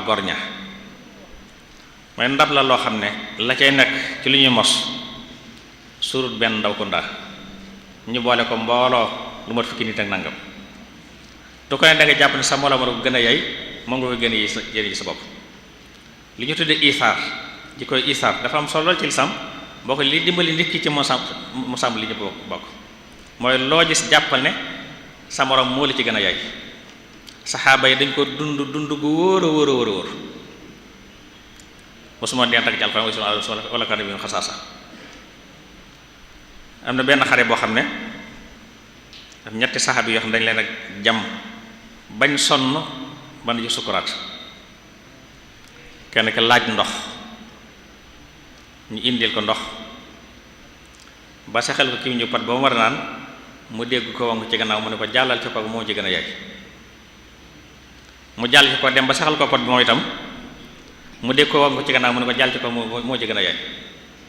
gorña mooy ndab la loo xam ne la cay nekk ci lu ñuy mos surut benn ndaw ko ndaa ñu boole ko mbooloo lu mat fukki nit ak nangam tu ko ne da nga jàpp ne sa mbooloo ma ko gën a yey moom nga koy gën a yey sa bopp li ñu tuddee isaar ji koy isaar dafa am solo ci lislam boo ko li dimbali nit ki ci mu sàmm li ñu bokk mooy loo gis jàppal ne sa morom moo la ci gën a yey saxaaba yi dañ ko dund gu wóor mosuma deen tag ci alxuraan wala kan bi xasaasa am na benn xare boo xam ne am ñetti saxaaba yoo xam ne dañ leen ak jam bañ sonn ba na ci sukuraat kenn ki laaj ndox ñu indil ko ndox ba saxal ko kii ñu pat ba mu war a naan mu dégg ko wangu ci gannaaw mu ne ko jàllal ci ko moo ci gën a yaay mu jàll ci ko dem ba saxal ko pot bi moom itam mu dégg ko wangu ci gannaaw mu ne ko jàll ci ko moo ci gën a yaay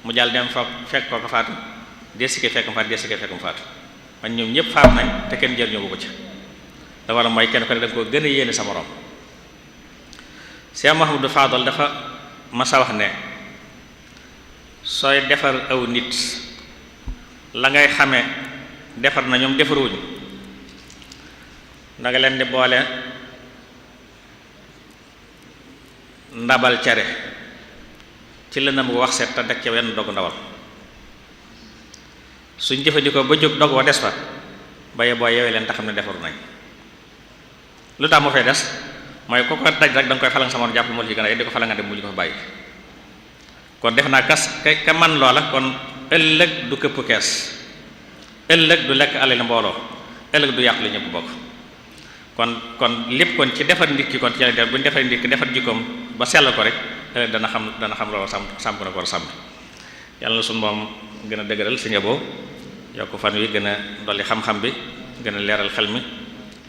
mu jàll dem fa fekk ko faatu desike fekk mu faatu man ñoom ñëpp faatu nañ te kenn jëriñoo ko ci da war a mooy kenn ko ne da nga ko gën a yéene sa morom Cheikh Mahamadou Fadal dafa masa wax ne sooy defar aw nit la ngay xamee defar na ñoom defaruwuñ da nga leen di boole ndabal cere ci lëndam bu wax set te deg ca wenn dogg ndawal suñ jëfandikoo ba jóg dogg wa des fa baye boo yewee leen te xam ne defaru nañ lu tax mu fay des mooy ku ko daj rek da nga koy falang sama jàpp moo la ci gën a di ko falanga dem mu ñu ko fa bàyyi kon def naa ka man loola kon ëllëg du këpp kees ëllëg du lekk alal mbooloo ëllëg du yàq li ñëpp bokk kon lépp kon ci defar nit ki kon ci bu ñu defar nit ki defar jikkoom ba sell ko rek ëllëg dana xam loolu sàmm ko na ko war a sàmm yàlla na suñu moom gën a dëgëral si ñëboo yokk fan wi gën a dolli xam-xam bi gën a leeral xel mi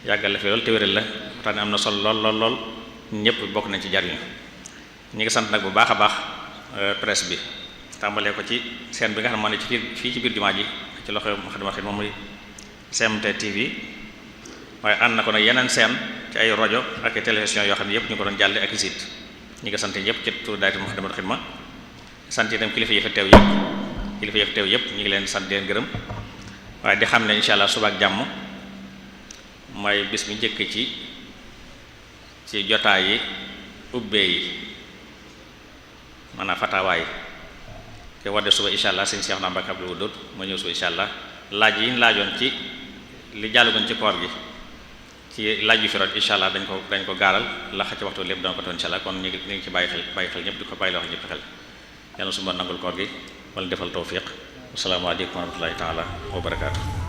yàggal la fi lool te wéral la waxtaan am na solo lool ñëpp bokk nañ ci jariñu ñi ngi sant nag bu baax a baax presse bi tàmbalee ko ci scène bi nga xam ne moo ne ci fii ci biir jumaa ji ci loxo Moukhaddamatoul Khidma moom muy GMT TV waaye ànd na ko nag yeneen scène ci ay rajo ak ay télévision yoo xam ne yëpp ñu ko doon jàlle ak site ñi nga sant ñëpp ci turu daayira Moukhaddamatoul Khidma sant itam kilifa yi fa teew yëpp ñu ngi leen sant leen gërëm waaye di xam ne insha allah suba ak jàmm mooy bis bi njëkk ci jotaay yi ubbee yi maanaam fatawaa yi te wadde suba insha allah sëñ Cheikh Mbacke Abdou Wadoud ma ñëw suba insha allah laaj yi ñu laajoon ci li jàllugoon ci koor gi ci laaj yu fi rot insha allah dañ ko gaaral la ci waxtu lépp dana ko toon insha allah kon ñu ngi ci bàyyi xel ñëpp di ko bàyyi la wax ñëpp xel yàlla su ma nangul koor gi wala defal tawfiq assalaamu aleykum wa rahmatullahi taala wa barakaatu